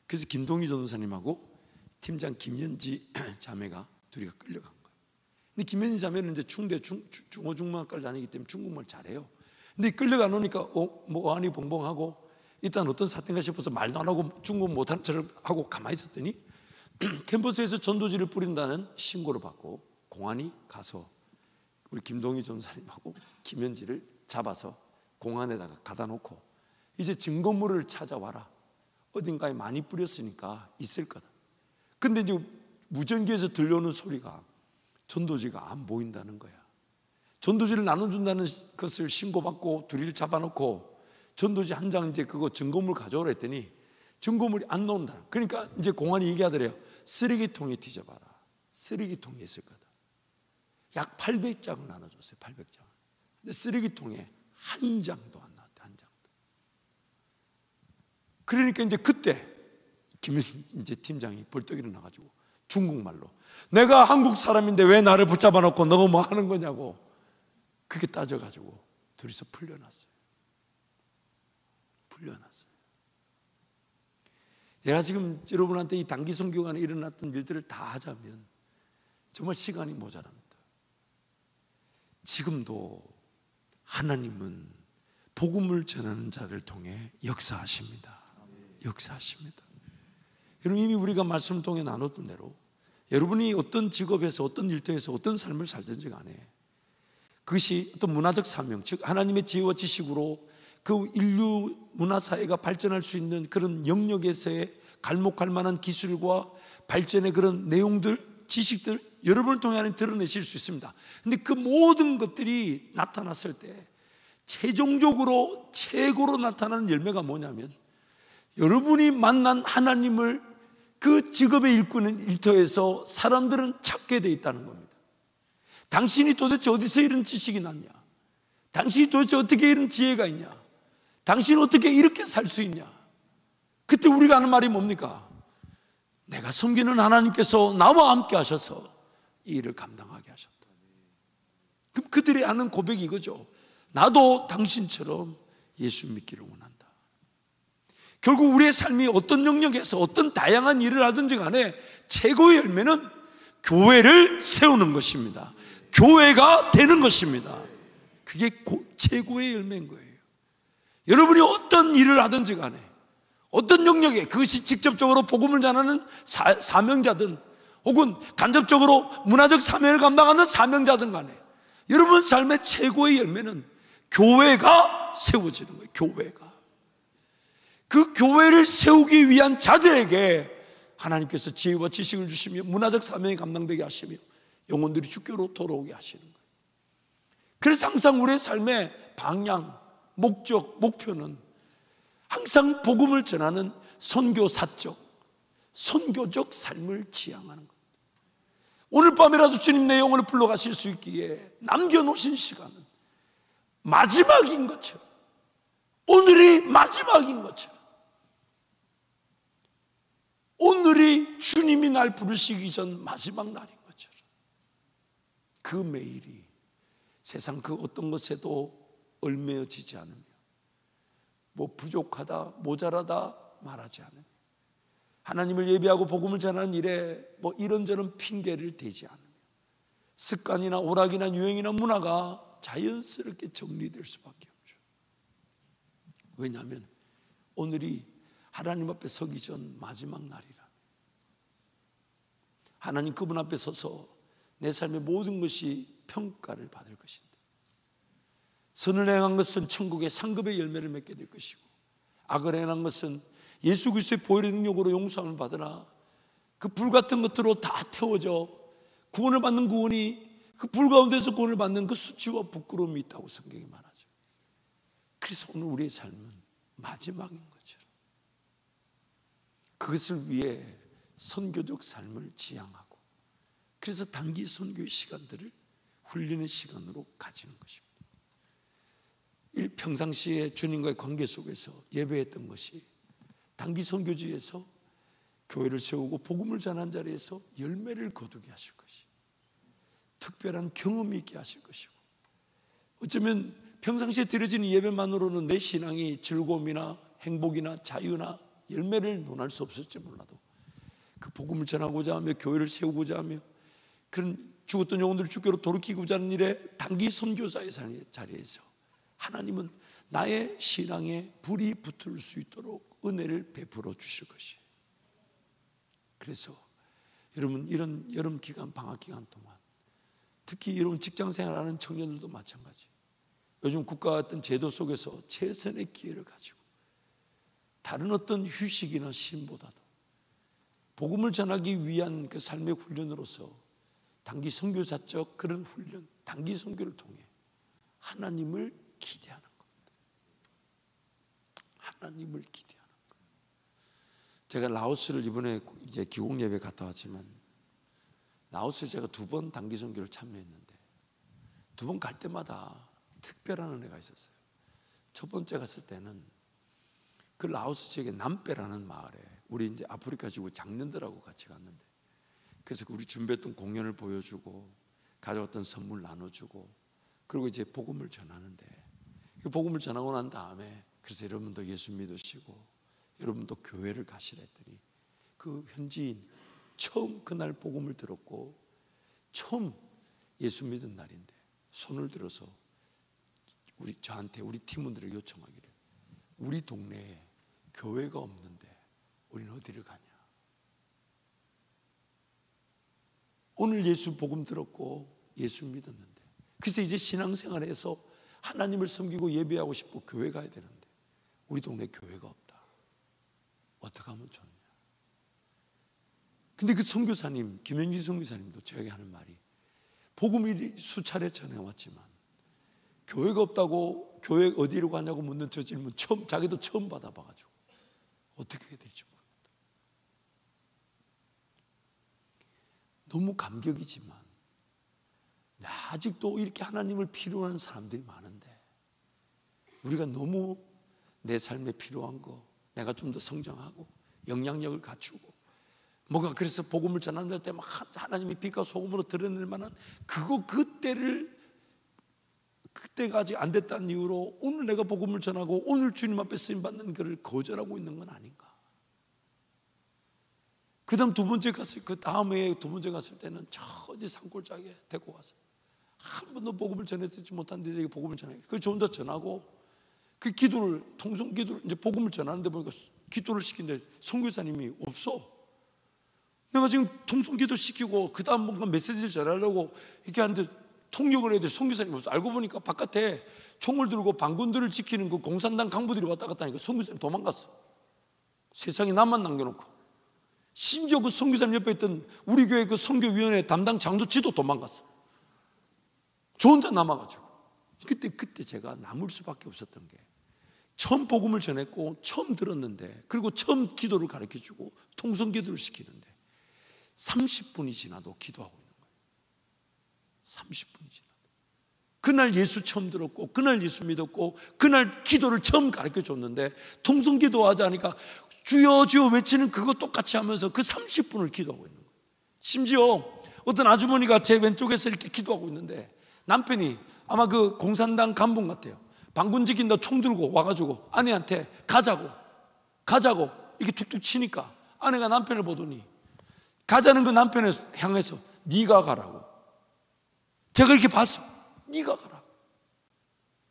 그래서 김동희 전도사님하고 팀장 김현지 자매가 둘이가 끌려간 거예요. 근데 김현지 자매는 이제 충대 중어중문학과를 다니기 때문에 중국말 잘해요. 근데 끌려가 놓으니까 뭐 안이 봉봉하고 일단 어떤 사태인가 싶어서 말도 안 하고 중국 못하는 척 하고 가만히 있었더니 캠퍼스에서 전도지를 뿌린다는 신고를 받고 공안이 가서 우리 김동희 전사님하고 김현지를 잡아서 공안에다가 가다 놓고 이제 증거물을 찾아와라. 어딘가에 많이 뿌렸으니까 있을 거다. 근데 이제 무전기에서 들려오는 소리가 전도지가 안 보인다는 거야. 전도지를 나눠준다는 것을 신고받고 둘이를 잡아놓고 전도지 한 장 이제 그거 증거물 가져오라 했더니 증거물이 안 나온다. 그러니까 이제 공안이 얘기하더래요. 쓰레기통에 뒤져봐라. 쓰레기통에 있을 거다. 약 800장을 나눠줬어요. 800장. 근데 쓰레기통에 한 장도 안 나왔대. 한 장도. 그러니까 이제 그때 이제 팀장이 벌떡 일어나가지고 중국말로 내가 한국 사람인데 왜 나를 붙잡아 놓고 너가 뭐 하는 거냐고 그렇게 따져가지고 둘이서 풀려났어요. 내가 지금 여러분한테 이 단기 선교관에 일어났던 일들을 다 하자면 정말 시간이 모자랍니다. 지금도 하나님은 복음을 전하는 자를 통해 역사하십니다. 여러분 이미 우리가 말씀을 통해 나눴던 대로 여러분이 어떤 직업에서 어떤 일터에서 어떤 삶을 살든지 간에 그것이 어떤 문화적 사명, 즉 하나님의 지혜와 지식으로 그 인류 문화사회가 발전할 수 있는 그런 영역에서의 갈목할 만한 기술과 발전의 그런 내용들, 지식들 여러분을 통해 하나님 드러내실 수 있습니다. 근데 그 모든 것들이 나타났을 때 최종적으로 최고로 나타나는 열매가 뭐냐면 여러분이 만난 하나님을 그 직업의 일꾼은 일터에서 사람들은 찾게 돼 있다는 겁니다. 당신이 도대체 어디서 이런 지식이 났냐? 당신이 도대체 어떻게 이런 지혜가 있냐? 당신은 어떻게 이렇게 살 수 있냐? 그때 우리가 하는 말이 뭡니까? 내가 섬기는 하나님께서 나와 함께 하셔서 이 일을 감당하게 하셨다. 그럼 그들이 하는 고백이 이거죠. 나도 당신처럼 예수 믿기를 원한다. 결국 우리의 삶이 어떤 영역에서 어떤 다양한 일을 하든지 간에 최고의 열매는 교회를 세우는 것입니다. 교회가 되는 것입니다. 그게 최고의 열매인 거예요. 여러분이 어떤 일을 하든지 간에 어떤 영역에 그것이 직접적으로 복음을 전하는 사명자든 혹은 간접적으로 문화적 사명을 감당하는 사명자든 간에 여러분 삶의 최고의 열매는 교회가 세워지는 거예요. 교회가. 그 교회를 세우기 위한 자들에게 하나님께서 지혜와 지식을 주시며 문화적 사명이 감당되게 하시며 영혼들이 주께로 돌아오게 하시는 거예요. 그래서 항상 우리의 삶의 방향, 목적, 목표는 항상 복음을 전하는 선교사적, 선교적 삶을 지향하는 것. 오늘 밤이라도 주님 내 영혼을 불러가실 수 있기에 남겨놓으신 시간은 마지막인 것처럼, 오늘이 마지막인 것처럼, 오늘이 주님이 날 부르시기 전 마지막 날인 것처럼, 그 매일이 세상 그 어떤 것에도 얽매여지지 않으며, 뭐 부족하다, 모자라다 말하지 않으며, 하나님을 예배하고 복음을 전하는 일에 뭐 이런저런 핑계를 대지 않으며, 습관이나 오락이나 유행이나 문화가 자연스럽게 정리될 수밖에 없죠. 왜냐하면 오늘이 하나님 앞에 서기 전 마지막 날이라. 하나님 그분 앞에 서서 내 삶의 모든 것이 평가를 받을 것인데, 선을 행한 것은 천국의 상급의 열매를 맺게 될 것이고, 악을 행한 것은 예수 그리스도의 보혈의 능력으로 용서함을 받으나 그 불같은 것들로 다 태워져 구원을 받는 구원이, 그 불 가운데서 구원을 받는 그 수치와 부끄러움이 있다고 성경이 말하죠. 그래서 오늘 우리의 삶은 마지막인 것처럼 그것을 위해 선교적 삶을 지향하고, 그래서 단기 선교의 시간들을 훈련의 시간으로 가지는 것입니다. 평상시에 주님과의 관계 속에서 예배했던 것이 단기 선교지에서 교회를 세우고 복음을 전한 자리에서 열매를 거두게 하실 것이, 특별한 경험이 있게 하실 것이고, 어쩌면 평상시에 드려지는 예배만으로는 내 신앙이 즐거움이나 행복이나 자유나 열매를 논할 수 없을지 몰라도, 그 복음을 전하고자 하며 교회를 세우고자 하며 그런 죽었던 영혼들을 주께로 돌이키고자 하는 일에 단기 선교사의 자리에서 하나님은 나의 신앙에 불이 붙을 수 있도록 은혜를 베풀어 주실 것이에요. 그래서 여러분, 이런 여름 기간, 방학 기간 동안, 특히 여러분 직장 생활하는 청년들도 마찬가지, 요즘 국가와 어떤 제도 속에서 최선의 기회를 가지고 다른 어떤 휴식이나 쉼보다도 복음을 전하기 위한 그 삶의 훈련으로서 단기 선교사적 그런 훈련, 단기 선교를 통해 하나님을 기대하는 겁니다. 하나님을 기대하는 것. 제가 라오스를 이번에 이제 기공 예배 갔다 왔지만, 라오스에 제가 2번 단기 선교를 참여했는데 2번 갈 때마다 특별한 은혜가 있었어요. 첫 번째 갔을 때는 그 라오스 지역의 남배라는 마을에 우리 이제 아프리카 지구 장년들하고 같이 갔는데, 그래서 우리 준비했던 공연을 보여주고 가져왔던 선물 나눠주고, 그리고 이제 복음을 전하는데, 그 복음을 전하고 난 다음에 그래서 여러분도 예수 믿으시고 여러분도 교회를 가시라 했더니, 그 현지인 처음 그날 복음을 들었고 처음 예수 믿은 날인데 손을 들어서 저한테 우리 팀원들에게 요청하기를, 우리 동네에 교회가 없는데 우리는 어디를 가냐. 오늘 예수 복음 들었고 예수 믿었는데, 그래서 이제 신앙생활에서 하나님을 섬기고 예배하고 싶고 교회 가야 되는데 우리 동네에 교회가 없다. 어떻게 하면 좋냐. 근데 그 선교사님, 김현진 선교사님도 저에게 하는 말이, 복음이 수차례 전해왔지만 교회가 없다고 교회 어디로 가냐고 묻는 저 질문 자기도 처음 받아봐가지고 어떻게 해야 될지 모르겠다. 너무 감격이지만 아직도 이렇게 하나님을 필요한 사람들이 많은데, 우리가 너무 내 삶에 필요한 거, 내가 좀 더 성장하고 영향력을 갖추고 뭐가, 그래서 복음을 전하는 때 막 하나님이 빛과 소금으로 드러낼 만한 그때가 아직 안 됐다는 이유로 오늘 내가 복음을 전하고 오늘 주님 앞에 쓰임 받는 것을 거절하고 있는 건 아닌가. 그 다음 그 다음 해에 2번째 갔을 때는 저 어디 산골짜기에 데리고 가서 한 번도 복음을 전해드리지 못한 데에게 복음을 전하게, 그 좀 더 전하고, 그 기도를, 통성 기도를, 이제 복음을 전하는데 보니까 기도를 시키는데 선교사님이 없어. 내가 지금 통성 기도 시키고 그 다음 뭔가 메시지를 전하려고 이렇게 하는데 통역을 해야 돼. 선교사님이 없어. 알고 보니까 바깥에 총을 들고 반군들을 지키는 그 공산당 간부들이 왔다 갔다 하니까 선교사님 도망갔어. 세상에 나만 남겨놓고. 심지어 그 선교사님 옆에 있던 우리 교회 그 선교위원회 담당 장로치도 도망갔어. 저 혼자 남아가지고. 그때 제가 남을 수밖에 없었던 게, 처음 복음을 전했고 처음 들었는데, 그리고 처음 기도를 가르쳐주고 통성기도를 시키는데 30분이 지나도 기도하고 있는 거예요. 30분이 지나도. 그날 예수 처음 들었고, 그날 예수 믿었고, 그날 기도를 처음 가르쳐줬는데 통성기도 하자 하니까 주여 주여 외치는 그거 똑같이 하면서 그 30분을 기도하고 있는 거예요. 심지어 어떤 아주머니가 제 왼쪽에서 이렇게 기도하고 있는데 남편이 아마 그 공산당 간부 같아요. 방군 지킨다 총 들고 와가지고 아내한테 가자고 이렇게 툭툭 치니까 아내가 남편을 보더니 가자는 그 남편을 향해서 네가 가라고. 제가 이렇게 봤어. 네가 가라고.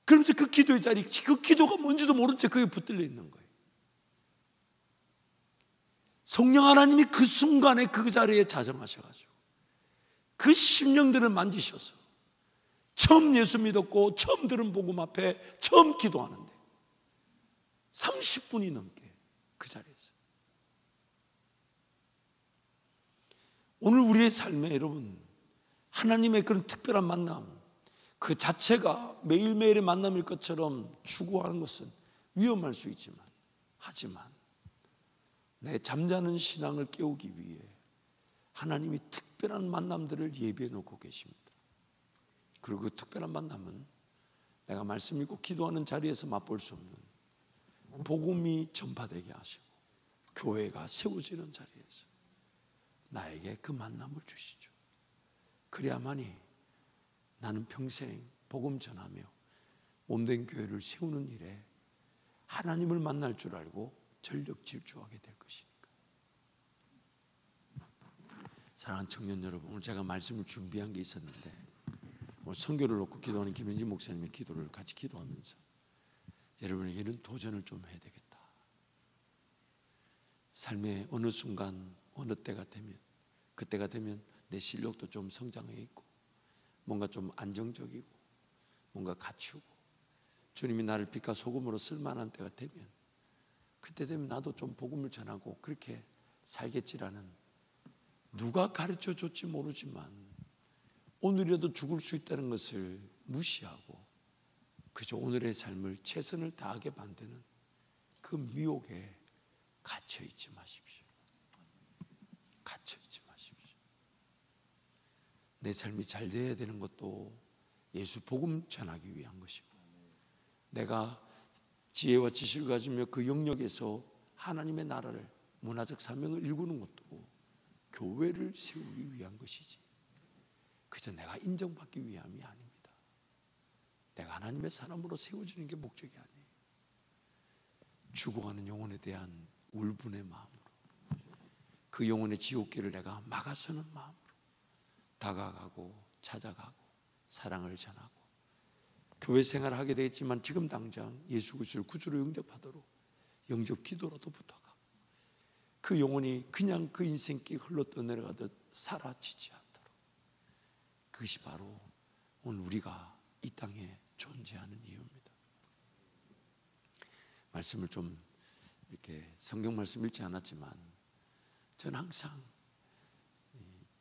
그러면서 그 기도의 자리, 그 기도가 뭔지도 모른 채 거기에 붙들려 있는 거예요. 성령 하나님이 그 순간에 그 자리에 자정하셔가지고 그 심령들을 만지셔서 처음 예수 믿었고 처음 들은 복음 앞에 처음 기도하는데 30분이 넘게 그 자리에서. 오늘 우리의 삶에 여러분, 하나님의 그런 특별한 만남 그 자체가 매일매일의 만남일 것처럼 추구하는 것은 위험할 수 있지만, 하지만 내 잠자는 신앙을 깨우기 위해 하나님이 특별한 만남들을 예비해 놓고 계십니다. 그리고 그 특별한 만남은 내가 말씀 읽고 기도하는 자리에서 맛볼 수 없는 복음이 전파되게 하시고 교회가 세워지는 자리에서 나에게 그 만남을 주시죠. 그래야만이 나는 평생 복음 전하며 몸된 교회를 세우는 일에 하나님을 만날 줄 알고 전력 질주하게 될 것이니까. 사랑하는 청년 여러분, 오늘 제가 말씀을 준비한 게 있었는데 오늘 선교를 놓고 기도하는 김현진 목사님의 기도를 같이 기도하면서 여러분에게는 도전을 좀 해야 되겠다. 삶의 어느 순간 어느 때가 되면, 그때가 되면 내 실력도 좀 성장해 있고 뭔가 좀 안정적이고 뭔가 갖추고 주님이 나를 빛과 소금으로 쓸만한 때가 되면, 그때 되면 나도 좀 복음을 전하고 그렇게 살겠지라는, 누가 가르쳐 줬지 모르지만 오늘이라도 죽을 수 있다는 것을 무시하고 그저 오늘의 삶을 최선을 다하게 만드는 그 미혹에 갇혀 있지 마십시오. 갇혀 있지 마십시오. 내 삶이 잘 돼야 되는 것도 예수 복음 전하기 위한 것이고, 내가 지혜와 지식을 가지며 그 영역에서 하나님의 나라를, 문화적 사명을 일구는 것도 교회를 세우기 위한 것이지, 그저 내가 인정받기 위함이 아닙니다. 내가 하나님의 사람으로 세워지는 게 목적이 아니에요. 죽어가는 영혼에 대한 울분의 마음으로, 그 영혼의 지옥길을 내가 막아서는 마음으로 다가가고 찾아가고 사랑을 전하고 교회 생활을 하게 되겠지만 지금 당장 예수 그리스도를 구주로 영접하도록 영접 기도라도 붙어가고 그 영혼이 그냥 그 인생길 흘러 떠내려가듯 사라지지 않도록, 그것이 바로 오늘 우리가 이 땅에 존재하는 이유입니다. 말씀을 좀 이렇게 성경 말씀 읽지 않았지만 저는 항상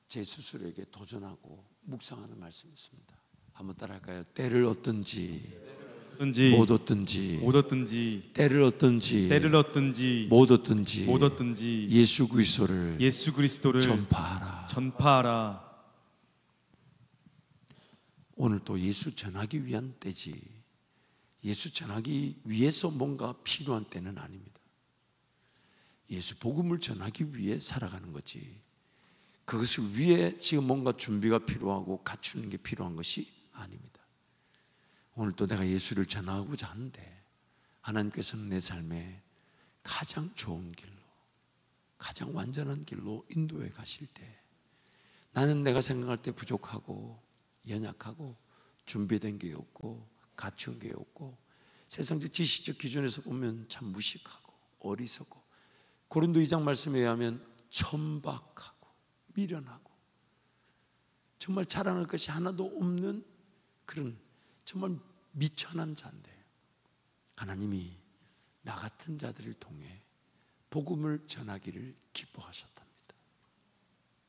제 스스로에게 도전하고 묵상하는 말씀이 있습니다. 한번 따라할까요? 때를 얻든지 못 얻든지 때를 얻든지 못 얻든지 예수 그리스도를 전파하라. 오늘 또 예수 전하기 위한 때지, 예수 전하기 위해서 뭔가 필요한 때는 아닙니다. 예수 복음을 전하기 위해 살아가는 거지, 그것을 위해 지금 뭔가 준비가 필요하고 갖추는 게 필요한 것이 아닙니다. 오늘 또 내가 예수를 전하고자 하는데 하나님께서는 내 삶에 가장 좋은 길로, 가장 완전한 길로 인도해 가실 때 나는 내가 생각할 때 부족하고 연약하고 준비된 게 없고 갖춘 게 없고 세상적 지식적 기준에서 보면 참 무식하고 어리석고, 고린도 2장 말씀에 의하면 천박하고 미련하고 정말 자랑할 것이 하나도 없는 그런 정말 미천한 자인데 하나님이 나 같은 자들을 통해 복음을 전하기를 기뻐하셨답니다.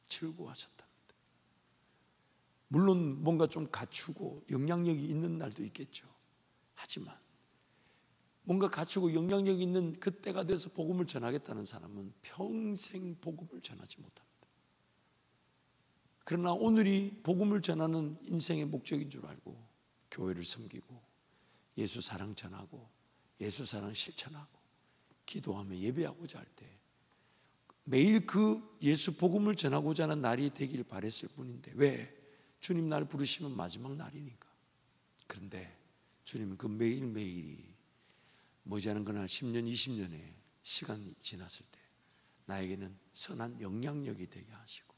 즐거워하셨답니다. 물론 뭔가 좀 갖추고 영향력이 있는 날도 있겠죠. 하지만 뭔가 갖추고 영향력 있는 그때가 돼서 복음을 전하겠다는 사람은 평생 복음을 전하지 못합니다. 그러나 오늘이 복음을 전하는 인생의 목적인 줄 알고 교회를 섬기고 예수 사랑 전하고 예수 사랑 실천하고 기도하며 예배하고자 할 때 매일 그 예수 복음을 전하고자 하는 날이 되길 바랬을 뿐인데, 왜? 주님 날 부르시면 마지막 날이니까. 그런데 주님은 그 매일매일이 머지않은 그날 10년, 20년의 시간이 지났을 때 나에게는 선한 영향력이 되게 하시고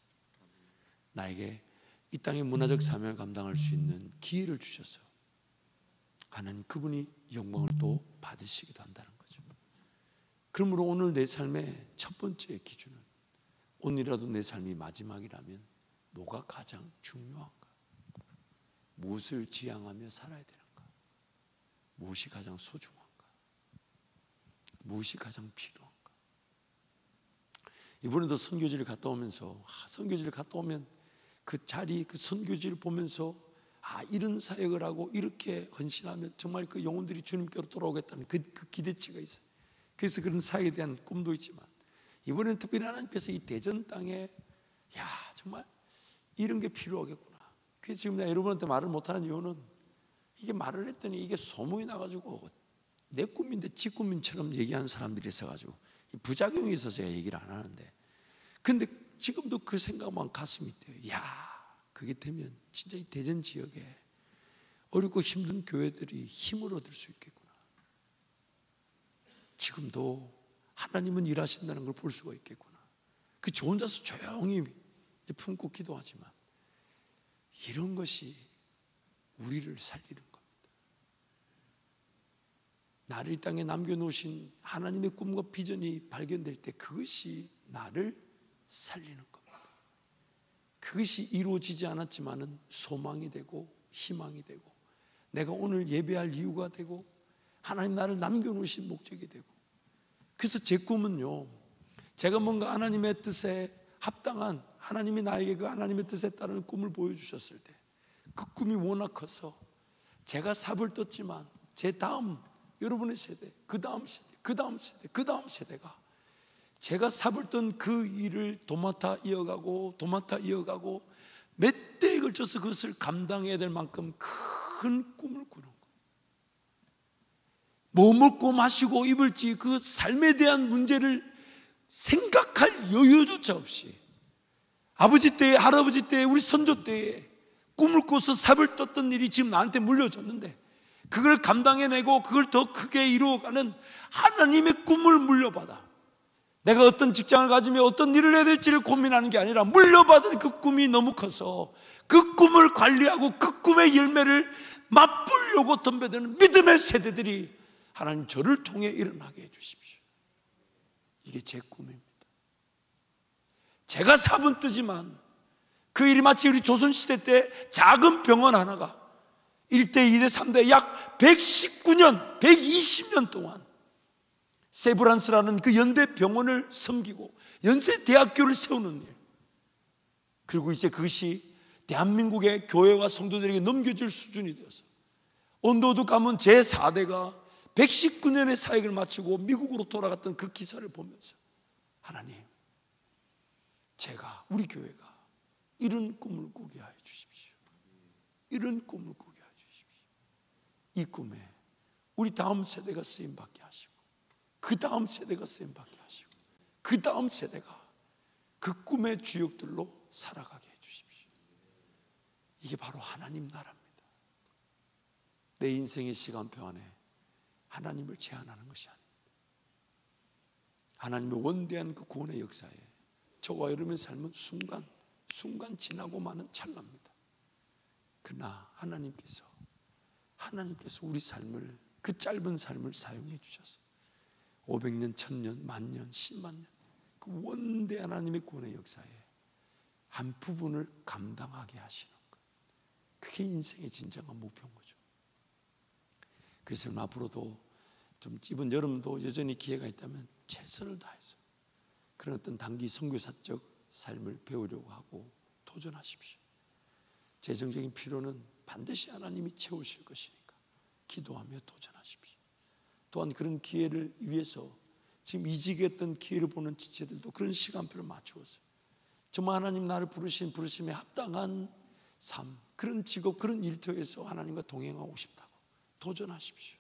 나에게 이 땅의 문화적 사명을 감당할 수 있는 기회를 주셔서 하나님 그분이 영광을 또 받으시기도 한다는 거죠. 그러므로 오늘 내 삶의 첫 번째 기준은, 오늘이라도 내 삶이 마지막이라면 뭐가 가장 중요한가? 무엇을 지향하며 살아야 되는가? 무엇이 가장 소중한가? 무엇이 가장 필요한가? 이번에도 선교지를 갔다 오면서 선교지를 갔다 오면 그 자리, 그 선교지를 보면서 이런 사역을 하고 이렇게 헌신하면 정말 그 영혼들이 주님께로 돌아오겠다는 그 기대치가 있어요. 그래서 그런 사역에 대한 꿈도 있지만 이번에는 특별히 하나님께서 이 대전 땅에 정말 이런 게 필요하겠구나. 그래서 지금 내가 여러분한테 말을 못하는 이유는 이게 말을 했더니 이게 소문이 나가지고 내 꿈인데 지 꿈인처럼 얘기하는 사람들이 있어가지고 부작용이 있어서 제가 얘기를 안 하는데, 근데 지금도 그 생각만 가슴이 뛰어요. 그게 되면 진짜 이 대전 지역에 어렵고 힘든 교회들이 힘을 얻을 수 있겠구나. 지금도 하나님은 일하신다는 걸 볼 수가 있겠구나. 그 저 혼자서 조용히 품고 기도하지만 이런 것이 우리를 살리는 겁니다. 나를 이 땅에 남겨놓으신 하나님의 꿈과 비전이 발견될 때 그것이 나를 살리는 겁니다. 그것이 이루어지지 않았지만은 소망이 되고 희망이 되고 내가 오늘 예배할 이유가 되고 하나님 나를 남겨놓으신 목적이 되고, 그래서 제 꿈은요, 제가 뭔가 하나님의 뜻에 합당한, 하나님이 나에게 그 하나님의 뜻에 따르는 꿈을 보여주셨을 때 그 꿈이 워낙 커서 제가 삽을 떴지만 제 다음 여러분의 세대, 그 다음 세대, 그 다음 세대, 그 다음 세대가 제가 삽을 떤 그 일을 도맡아 이어가고 몇 대에 걸쳐서 그것을 감당해야 될 만큼 큰 꿈을 꾸는 거예요. 뭐 먹고 마시고 입을지 그 삶에 대한 문제를 생각할 여유조차 없이 아버지 때에, 할아버지 때에, 우리 선조 때에 꿈을 꿔서 삽을 떴던 일이 지금 나한테 물려줬는데 그걸 감당해내고 그걸 더 크게 이루어가는 하나님의 꿈을 물려받아 내가 어떤 직장을 가지며 어떤 일을 해야 될지를 고민하는 게 아니라 물려받은 그 꿈이 너무 커서 그 꿈을 관리하고 그 꿈의 열매를 맛보려고 덤벼드는 믿음의 세대들이 하나님 저를 통해 일어나게 해주십시오. 이게 제 꿈입니다. 제가 삽은 뜨지만 그 일이 마치 우리 조선시대 때 작은 병원 하나가 1대, 2대, 3대 약 119년, 120년 동안 세브란스라는 그 연대 병원을 섬기고 연세 대학교를 세우는 일, 그리고 이제 그것이 대한민국의 교회와 성도들에게 넘겨질 수준이 되어서 온도도 가문 제4대가 119년의 사역을 마치고 미국으로 돌아갔던 그 기사를 보면서 하나님, 제가, 우리 교회가 이런 꿈을 꾸게 하여 주십시오. 이런 꿈을 꾸게 하여 주십시오. 이 꿈에 우리 다음 세대가 쓰임받게 하시고 그 다음 세대가 쓰임받게 하시고 그 다음 세대가 그 꿈의 주역들로 살아가게 해 주십시오. 이게 바로 하나님 나라입니다. 내 인생의 시간표 안에 하나님을 제한하는 것이 아닙니다. 하나님의 원대한 그 구원의 역사에 저와 여러분의 삶은 순간 지나고 마는 찰나입니다. 그러나 하나님께서 우리 삶을, 그 짧은 삶을 사용해 주셔서 500년, 1000년, 만년, 10만 년 그 원대한 하나님의 구원의 역사에 한 부분을 감당하게 하시는 것, 그게 인생의 진정한 목표인 거죠. 그래서 앞으로도 좀 이번 여름도 여전히 기회가 있다면 최선을 다해서 그런 어떤 단기 선교사적 삶을 배우려고 하고 도전하십시오. 재정적인 필요는 반드시 하나님이 채우실 것이니까 기도하며 도전하십시오. 또한 그런 기회를 위해서 지금 이직했던 기회를 보는 지체들도 그런 시간표를 맞추었어요. 정말 하나님 나를 부르심에 합당한 삶, 그런 직업, 그런 일터에서 하나님과 동행하고 싶다고 도전하십시오.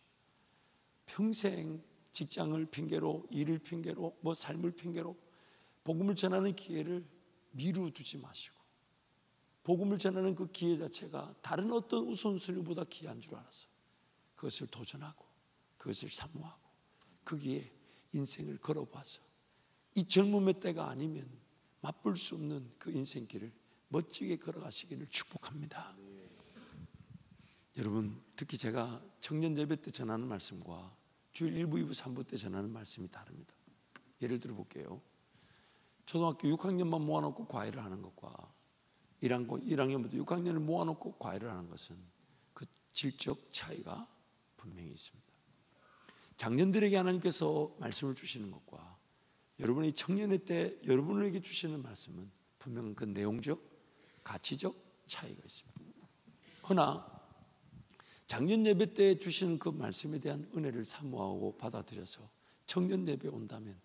평생 직장을 핑계로, 일을 핑계로, 삶을 핑계로 복음을 전하는 기회를 미루두지 마시고, 복음을 전하는 그 기회 자체가 다른 어떤 우선순위보다 귀한 줄 알아서 그것을 도전하고 그것을 사모하고 거기에 인생을 걸어봐서 이 젊음의 때가 아니면 맛볼 수 없는 그 인생길을 멋지게 걸어가시기를 축복합니다. 여러분, 특히 제가 청년 예배 때 전하는 말씀과 주일 1부, 2부, 3부 때 전하는 말씀이 다릅니다. 예를 들어 볼게요. 초등학교 6학년만 모아놓고 과외를 하는 것과 1학년부터 6학년을 모아놓고 과외를 하는 것은 그 질적 차이가 분명히 있습니다. 장년들에게 하나님께서 말씀을 주시는 것과 여러분이 청년의 때 여러분에게 주시는 말씀은 분명 그 내용적, 가치적 차이가 있습니다. 그러나 작년 예배 때 주시는 그 말씀에 대한 은혜를 사모하고 받아들여서 청년 예배에 온다면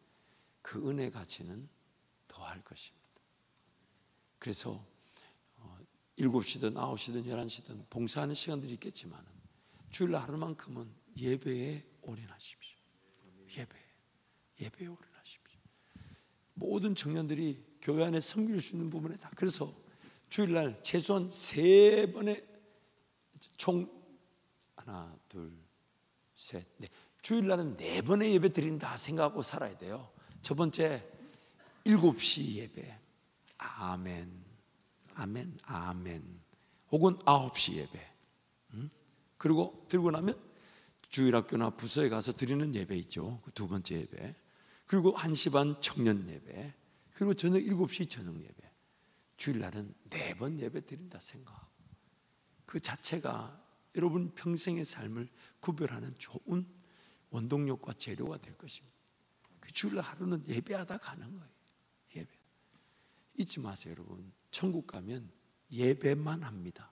그 은혜 가치는 더할 것입니다. 그래서 7시든 9시든 11시든 봉사하는 시간들이 있겠지만 주일날 하루만큼은 예배에 올인하십시오. 예배에 올인하십시오. 모든 청년들이 교회 안에 섬길 수 있는 부분에 다. 그래서 주일날 최소한 3번의 총 하나, 둘, 셋, 넷. 주일날은 4번의 예배 드린다 생각하고 살아야 돼요. 첫 번째 7시 예배. 아멘. 아멘, 아멘. 혹은 9시 예배. 그리고 들고 나면 주일학교나 부서에 가서 드리는 예배 있죠. 두 번째 예배. 그리고 1시 반 청년 예배. 그리고 저녁 7시 저녁 예배. 주일날은 4번 예배 드린다 생각하고 그 자체가 여러분 평생의 삶을 구별하는 좋은 원동력과 재료가 될 것입니다. 그 주일날 하루는 예배하다 가는 거예요. 예배. 잊지 마세요, 여러분. 천국 가면 예배만 합니다.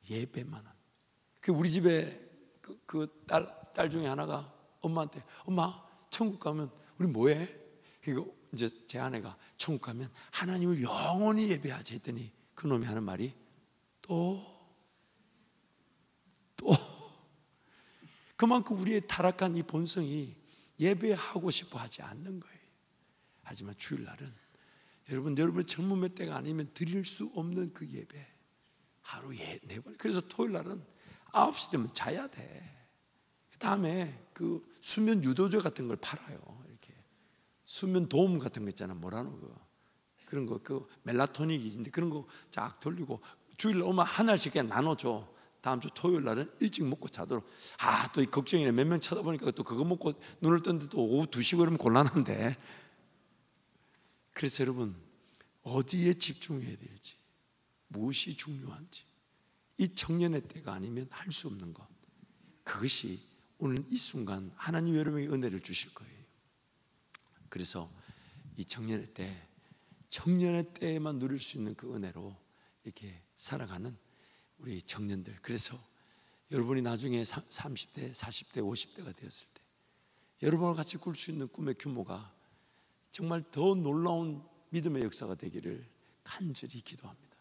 예배만 합니다. 그 우리 집에 그 딸 중에 하나가 엄마한테, 엄마 천국 가면 우리 뭐해? 그리고 이제 제 아내가 천국 가면 하나님을 영원히 예배하지 했더니 그 놈이 하는 말이 또 그만큼 우리의 타락한 이 본성이 예배하고 싶어 하지 않는 거예요. 하지만 주일날은 여러분의 젊음의 때가 아니면 드릴 수 없는 그 예배 하루에 4번. 그래서 토요일날은 9시 되면 자야 돼. 그 다음에 그 수면 유도제 같은 걸 팔아요. 이렇게 수면 도움 같은 거 있잖아. 뭐라노 그런 거, 그 멜라토닉인데 그런 거 쫙 돌리고 주일날 오면 하나씩 그냥 나눠줘. 다음 주 토요일 날은 일찍 먹고 자도록. 또 이 걱정이네. 몇 명 쳐다보니까 또 그거 먹고 눈을 떴는데 또 오후 2시 그러면 곤란한데. 그래서 여러분, 어디에 집중해야 될지, 무엇이 중요한지, 이 청년의 때가 아니면 할 수 없는 것, 그것이 오늘 이 순간 하나님 여러분에게 은혜를 주실 거예요. 그래서 이 청년의 때에만 누릴 수 있는 그 은혜로 이렇게 살아가는 우리 청년들. 그래서 여러분이 나중에 30대, 40대, 50대가 되었을 때 여러분과 같이 꿀 수 있는 꿈의 규모가 정말 더 놀라운 믿음의 역사가 되기를 간절히 기도합니다.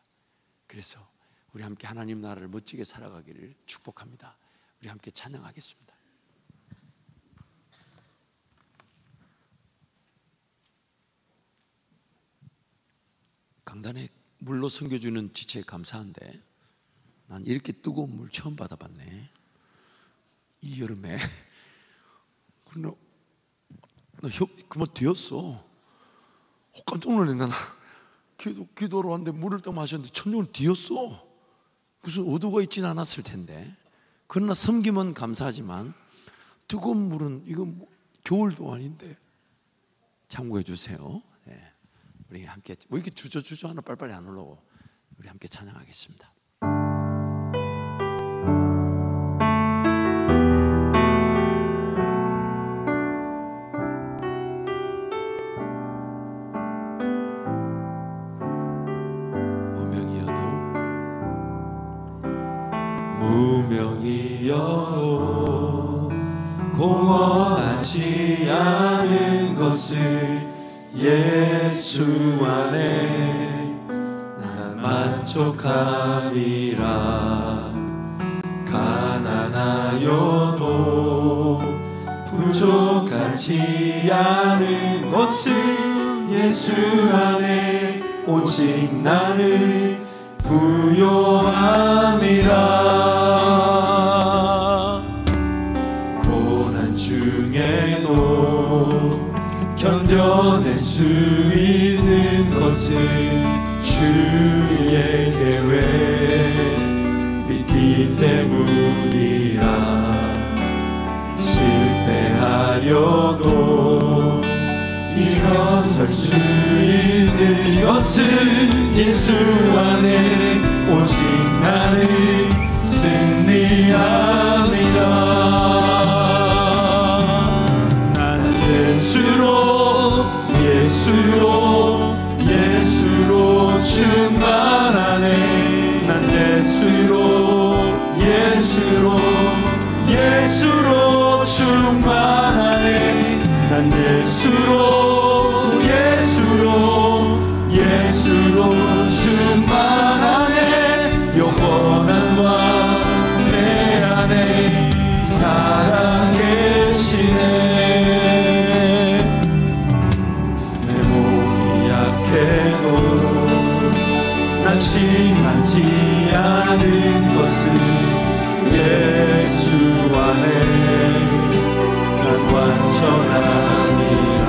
그래서 우리 함께 하나님 나라를 멋지게 살아가기를 축복합니다. 우리 함께 찬양하겠습니다. 강단에 물로 섬겨주는 지체에 감사한데 난 이렇게 뜨거운 물 처음 받아봤네. 이 여름에. 나 그만 뒤었어. 깜짝 놀랐네. 나 기도로 왔는데 물을 딱 마셨는데 천정을 뒤었어. 무슨 의도가 있지는 않았을 텐데. 그러나 섬기면 감사하지만 뜨거운 물은 이거 겨울도 아닌데 참고해 주세요. 네. 우리 함께 왜 이렇게 주저 하나 빨리빨리 안 올라오고 우리 함께 찬양하겠습니다. 무명이어도 공허하지 않은 것을 예수 안에 난 만족함이라. 가난하여도 부족하지 않은 것은 예수 안에 오직 나는 부요함이라. 고난 중에도 견뎌낼 수 있는 것은 주의 계획 믿기 때문이라. 실패하여도 일어설 수 있는 것은 예수 안에 오직 나는 승리함이다. 난 예수로 충만하네. 난 예수로 충만하네. 난 예수로 충만하네. 영원한 왕 내 안에 살아 계시네. 내 몸이 약해도 낙심하지 않은 것은 예수 안에 난 완전함이라.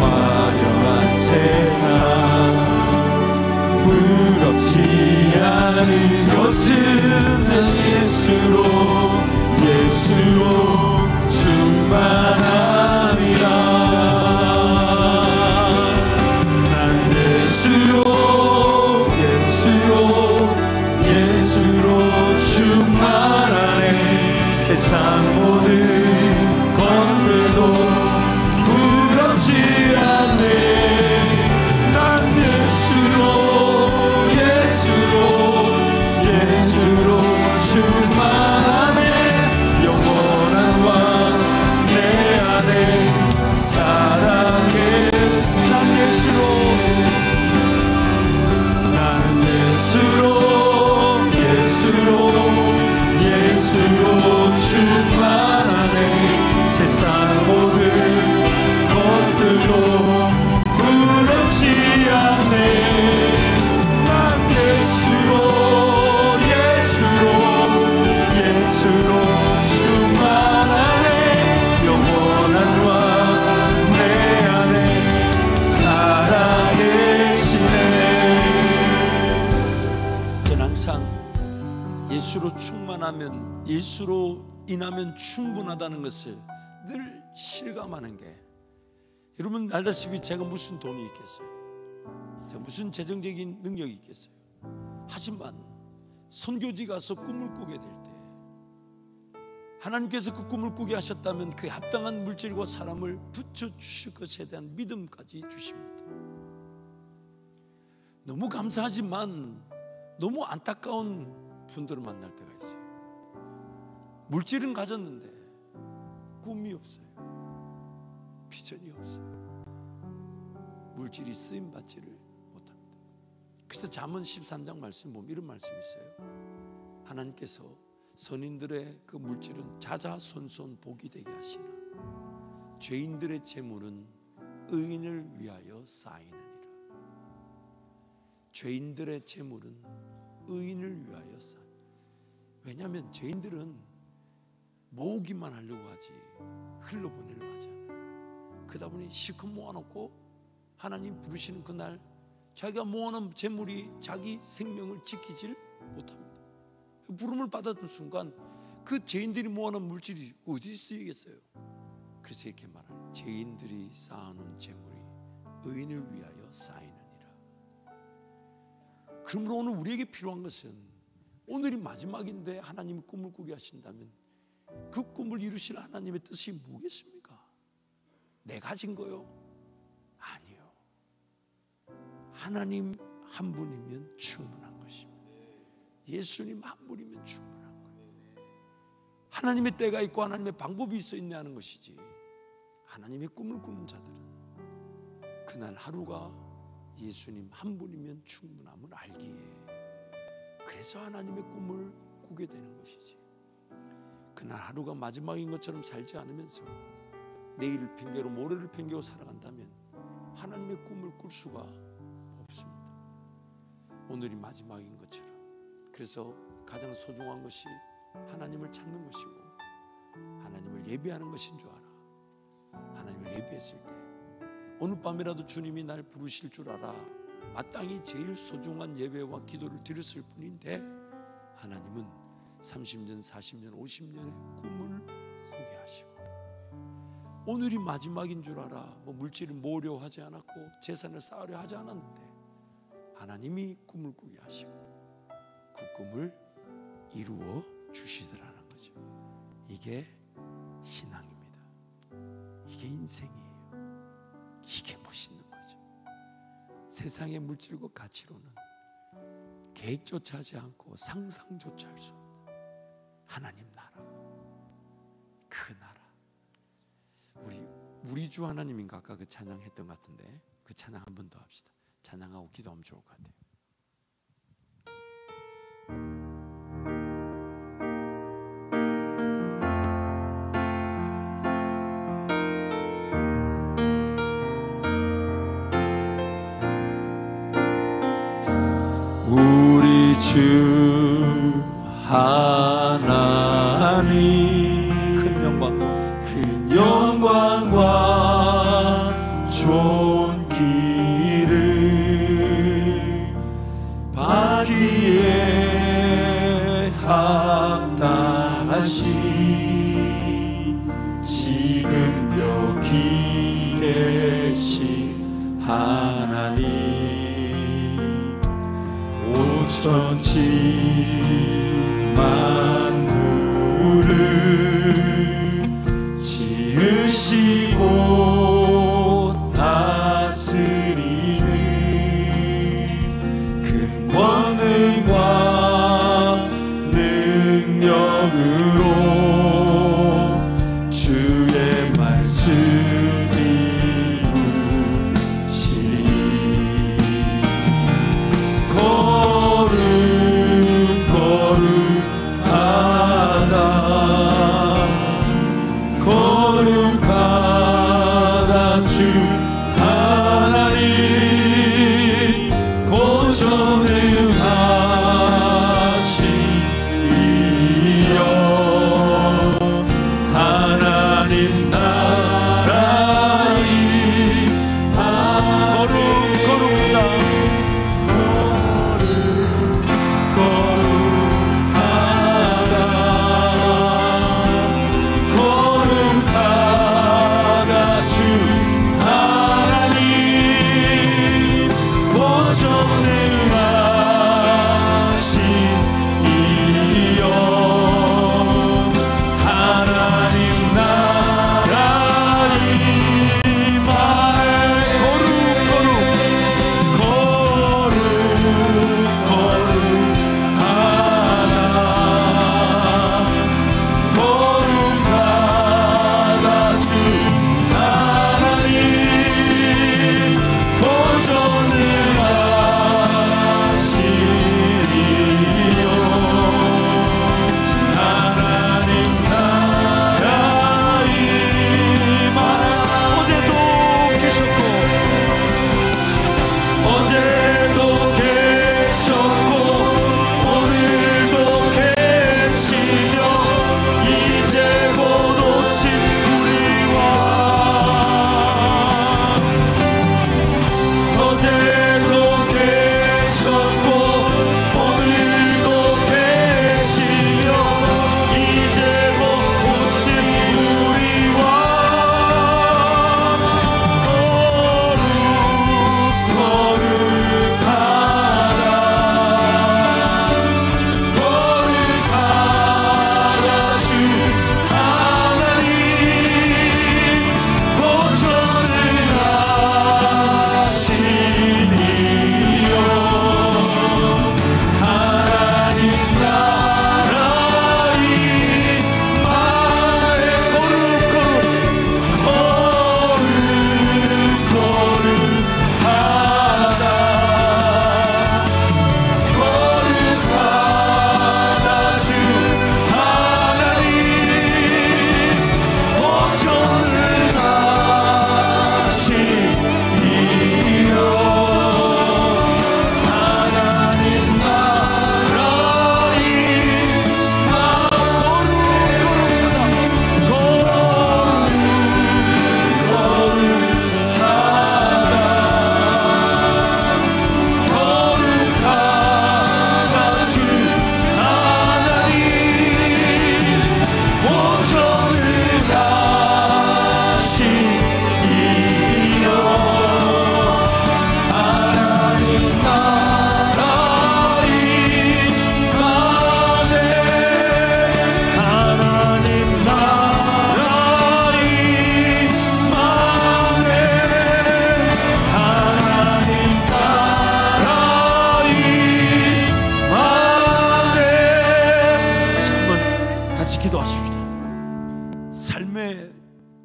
화려한 세상 부럽지 않은 것은 예수로 충만함이라. 난 예수로 충만하네. 세상 모든 것들도 부럽지 않네. 난 예수로 충만하네. 영원한 왕 내 안에 살아계시. 난 예수로 충만하네. 세상 모든 것들도 부럽지 않네. 난 예수로 충만하네. 영원한 왕 내 안에 살아계시네. 저는 항상 예수로 충만하면, 예수로 인하면 충분하다는 것을 늘 실감하는 게, 여러분 알다시피 제가 무슨 돈이 있겠어요? 제가 무슨 재정적인 능력이 있겠어요? 하지만 선교지 가서 꿈을 꾸게 될 때 하나님께서 그 꿈을 꾸게 하셨다면 그에 합당한 물질과 사람을 붙여주실 것에 대한 믿음까지 주십니다. 너무 감사하지만 너무 안타까운 분들을 만날 때가 있어요. 물질은 가졌는데 꿈이 없어요. 비전이 없어요. 물질이 쓰임받지를 못합니다. 그래서 잠언 13장 말씀 보면 이런 말씀이 있어요. 하나님께서 선인들의 그 물질은 자자손손 복이 되게 하시나 죄인들의 재물은 의인을 위하여 쌓이느니라. 죄인들의 재물은 의인을 위하여 쌓이느니라. 왜냐하면 죄인들은 모으기만 하려고 하지 흘러보내려고 하지 않아요. 그러다 보니 실컷 모아놓고 하나님 부르시는 그날 자기가 모아놓은 재물이 자기 생명을 지키질 못합니다. 부름을 받았던 순간 그 죄인들이 모아놓은 물질이 어디 쓰이겠어요? 그래서 이렇게 말하는, 죄인들이 쌓아놓은 재물이 의인을 위하여 쌓이느니라. 그러므로 오늘 우리에게 필요한 것은, 오늘이 마지막인데 하나님이 꿈을 꾸게 하신다면 그 꿈을 이루실 하나님의 뜻이 뭐겠습니까? 내 가진 거요? 아니요. 하나님 한 분이면 충분한 것입니다. 예수님 한 분이면 충분한 거예요. 하나님의 때가 있고 하나님의 방법이 있어 있네 하는 것이지, 하나님의 꿈을 꾸는 자들은 그날 하루가 예수님 한 분이면 충분함을 알기에, 그래서 하나님의 꿈을 꾸게 되는 것이지, 그날 하루가 마지막인 것처럼 살지 않으면서 내일을 핑계로 모레를 핑계로 살아간다면 하나님의 꿈을 꿀 수가 없습니다. 오늘이 마지막인 것처럼, 그래서 가장 소중한 것이 하나님을 찾는 것이고 하나님을 예배하는 것인 줄 알아. 하나님을 예배했을 때 어느 밤이라도 주님이 날 부르실 줄 알아. 마땅히 제일 소중한 예배와 기도를 드렸을 뿐인데 하나님은 30년, 40년, 50년의 꿈을 꾸게 하시고, 오늘이 마지막인 줄 알아. 뭐 물질을 모으려 하지 않았고 재산을 쌓으려 하지 않았는데 하나님이 꿈을 꾸게 하시고 그 꿈을 이루어 주시더라는 거죠. 이게 신앙입니다. 이게 인생이에요. 이게 멋있는 거죠. 세상의 물질과 가치로는 계획조차 하지 않고 상상조차 할 수 없는 하나님 나라, 그 나라. 우리 주 하나님인가? 아까 그 찬양했던 것 같은데 그 찬양 한 번 더 합시다. 찬양하고 기도하면 좋을 것 같아요. 우리 주 하나님 큰 영광과 좋은 길을 받기에 합당하신 지금 여기 계신 하나님, 오천지 만물을 지으시고 다스리는 큰 권능과 능력으로 주의 말씀이 이루시리. 거룩하다 주 하나님, 고전능하시니여. 하나님 나라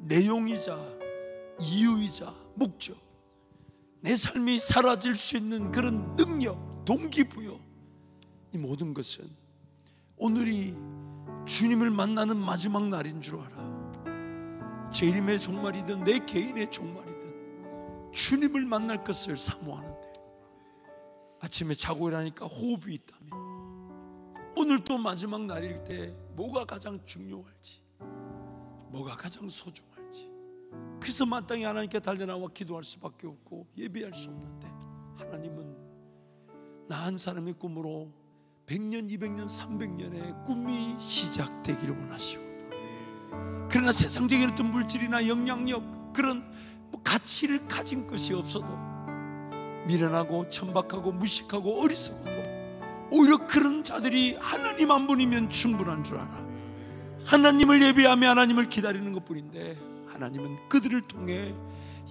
내용이자 이유이자 목적, 내 삶이 사라질 수 있는 그런 능력, 동기부여, 이 모든 것은 오늘이 주님을 만나는 마지막 날인 줄 알아. 제 이름의 종말이든 내 개인의 종말이든 주님을 만날 것을 사모하는데, 아침에 자고 일어나니까 호흡이 있다면 오늘 또 마지막 날일 때 뭐가 가장 중요할지, 뭐가 가장 소중할지, 그래서 마땅히 하나님께 달려나와 기도할 수밖에 없고 예배할 수 없는데, 하나님은 나 한 사람의 꿈으로 100년, 200년, 300년의 꿈이 시작되기를 원하시고, 그러나 세상적인 어떤 물질이나 영향력, 그런 가치를 가진 것이 없어도 미련하고 천박하고 무식하고 어리석어도 오히려 그런 자들이 하나님 한 분이면 충분한 줄 알아. 하나님을 예배하며 하나님을 기다리는 것뿐인데, 하나님은 그들을 통해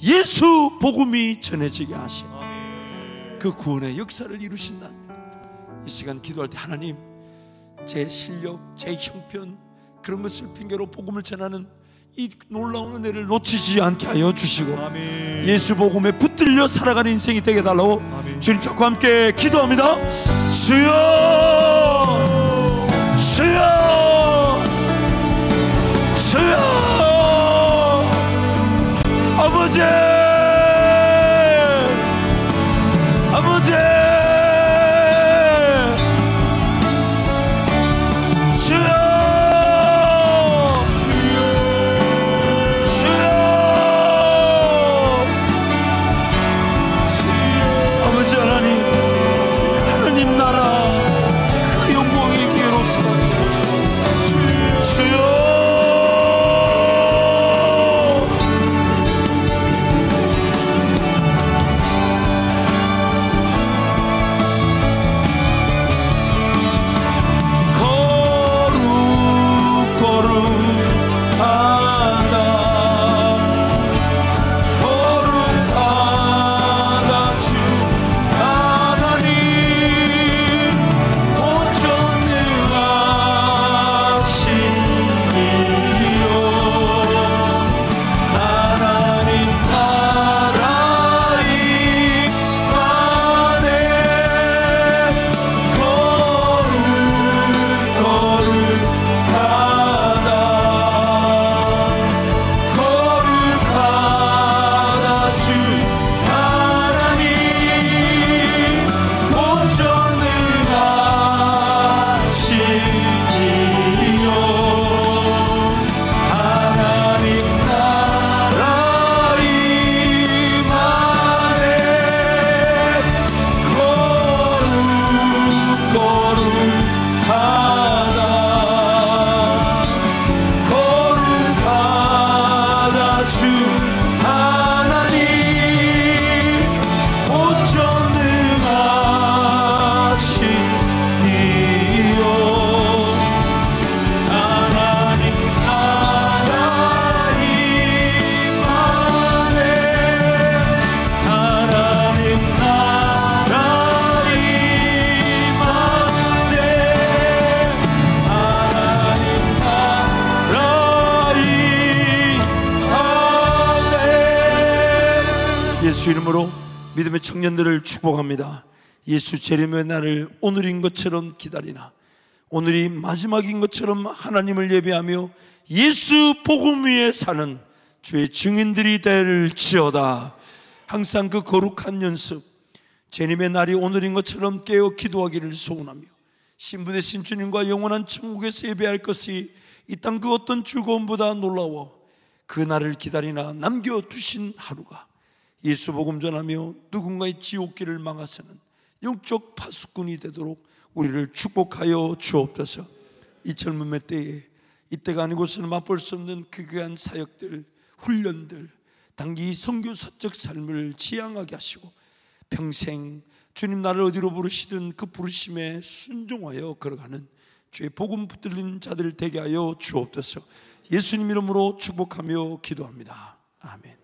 예수 복음이 전해지게 하시고 그 구원의 역사를 이루신다. 이 시간 기도할 때 하나님, 제 실력, 제 형편, 그런 것을 핑계로 복음을 전하는 이 놀라운 은혜를 놓치지 않게 하여 주시고, 아멘. 예수 복음에 붙들려 살아가는 인생이 되게 달라고 주님 자꾸 함께 기도합니다. 주여, 주여, 주여, 아버지, 아버지, 예수 이름으로 믿음의 청년들을 축복합니다. 예수 재림의 날을 오늘인 것처럼 기다리나 오늘이 마지막인 것처럼 하나님을 예배하며 예수 복음 위에 사는 주의 증인들이 될지어다. 항상 그 거룩한 연습, 재림의 날이 오늘인 것처럼 깨어 기도하기를 소원하며 신부되신 주님과 영원한 천국에서 예배할 것이 이 땅 그 어떤 즐거움보다 놀라워 그 날을 기다리나 남겨두신 하루가 예수 복음 전하며 누군가의 지옥길을 막아서는 영적 파수꾼이 되도록 우리를 축복하여 주옵소서. 이 젊음의 때에 이때가 아니고서는 맛볼 수 없는 그 귀한 사역들, 훈련들, 단기 선교사적 삶을 지향하게 하시고 평생 주님 나를 어디로 부르시든 그 부르심에 순종하여 걸어가는 주의 복음 붙들린 자들 되게 하여 주옵소서. 예수님 이름으로 축복하며 기도합니다. 아멘.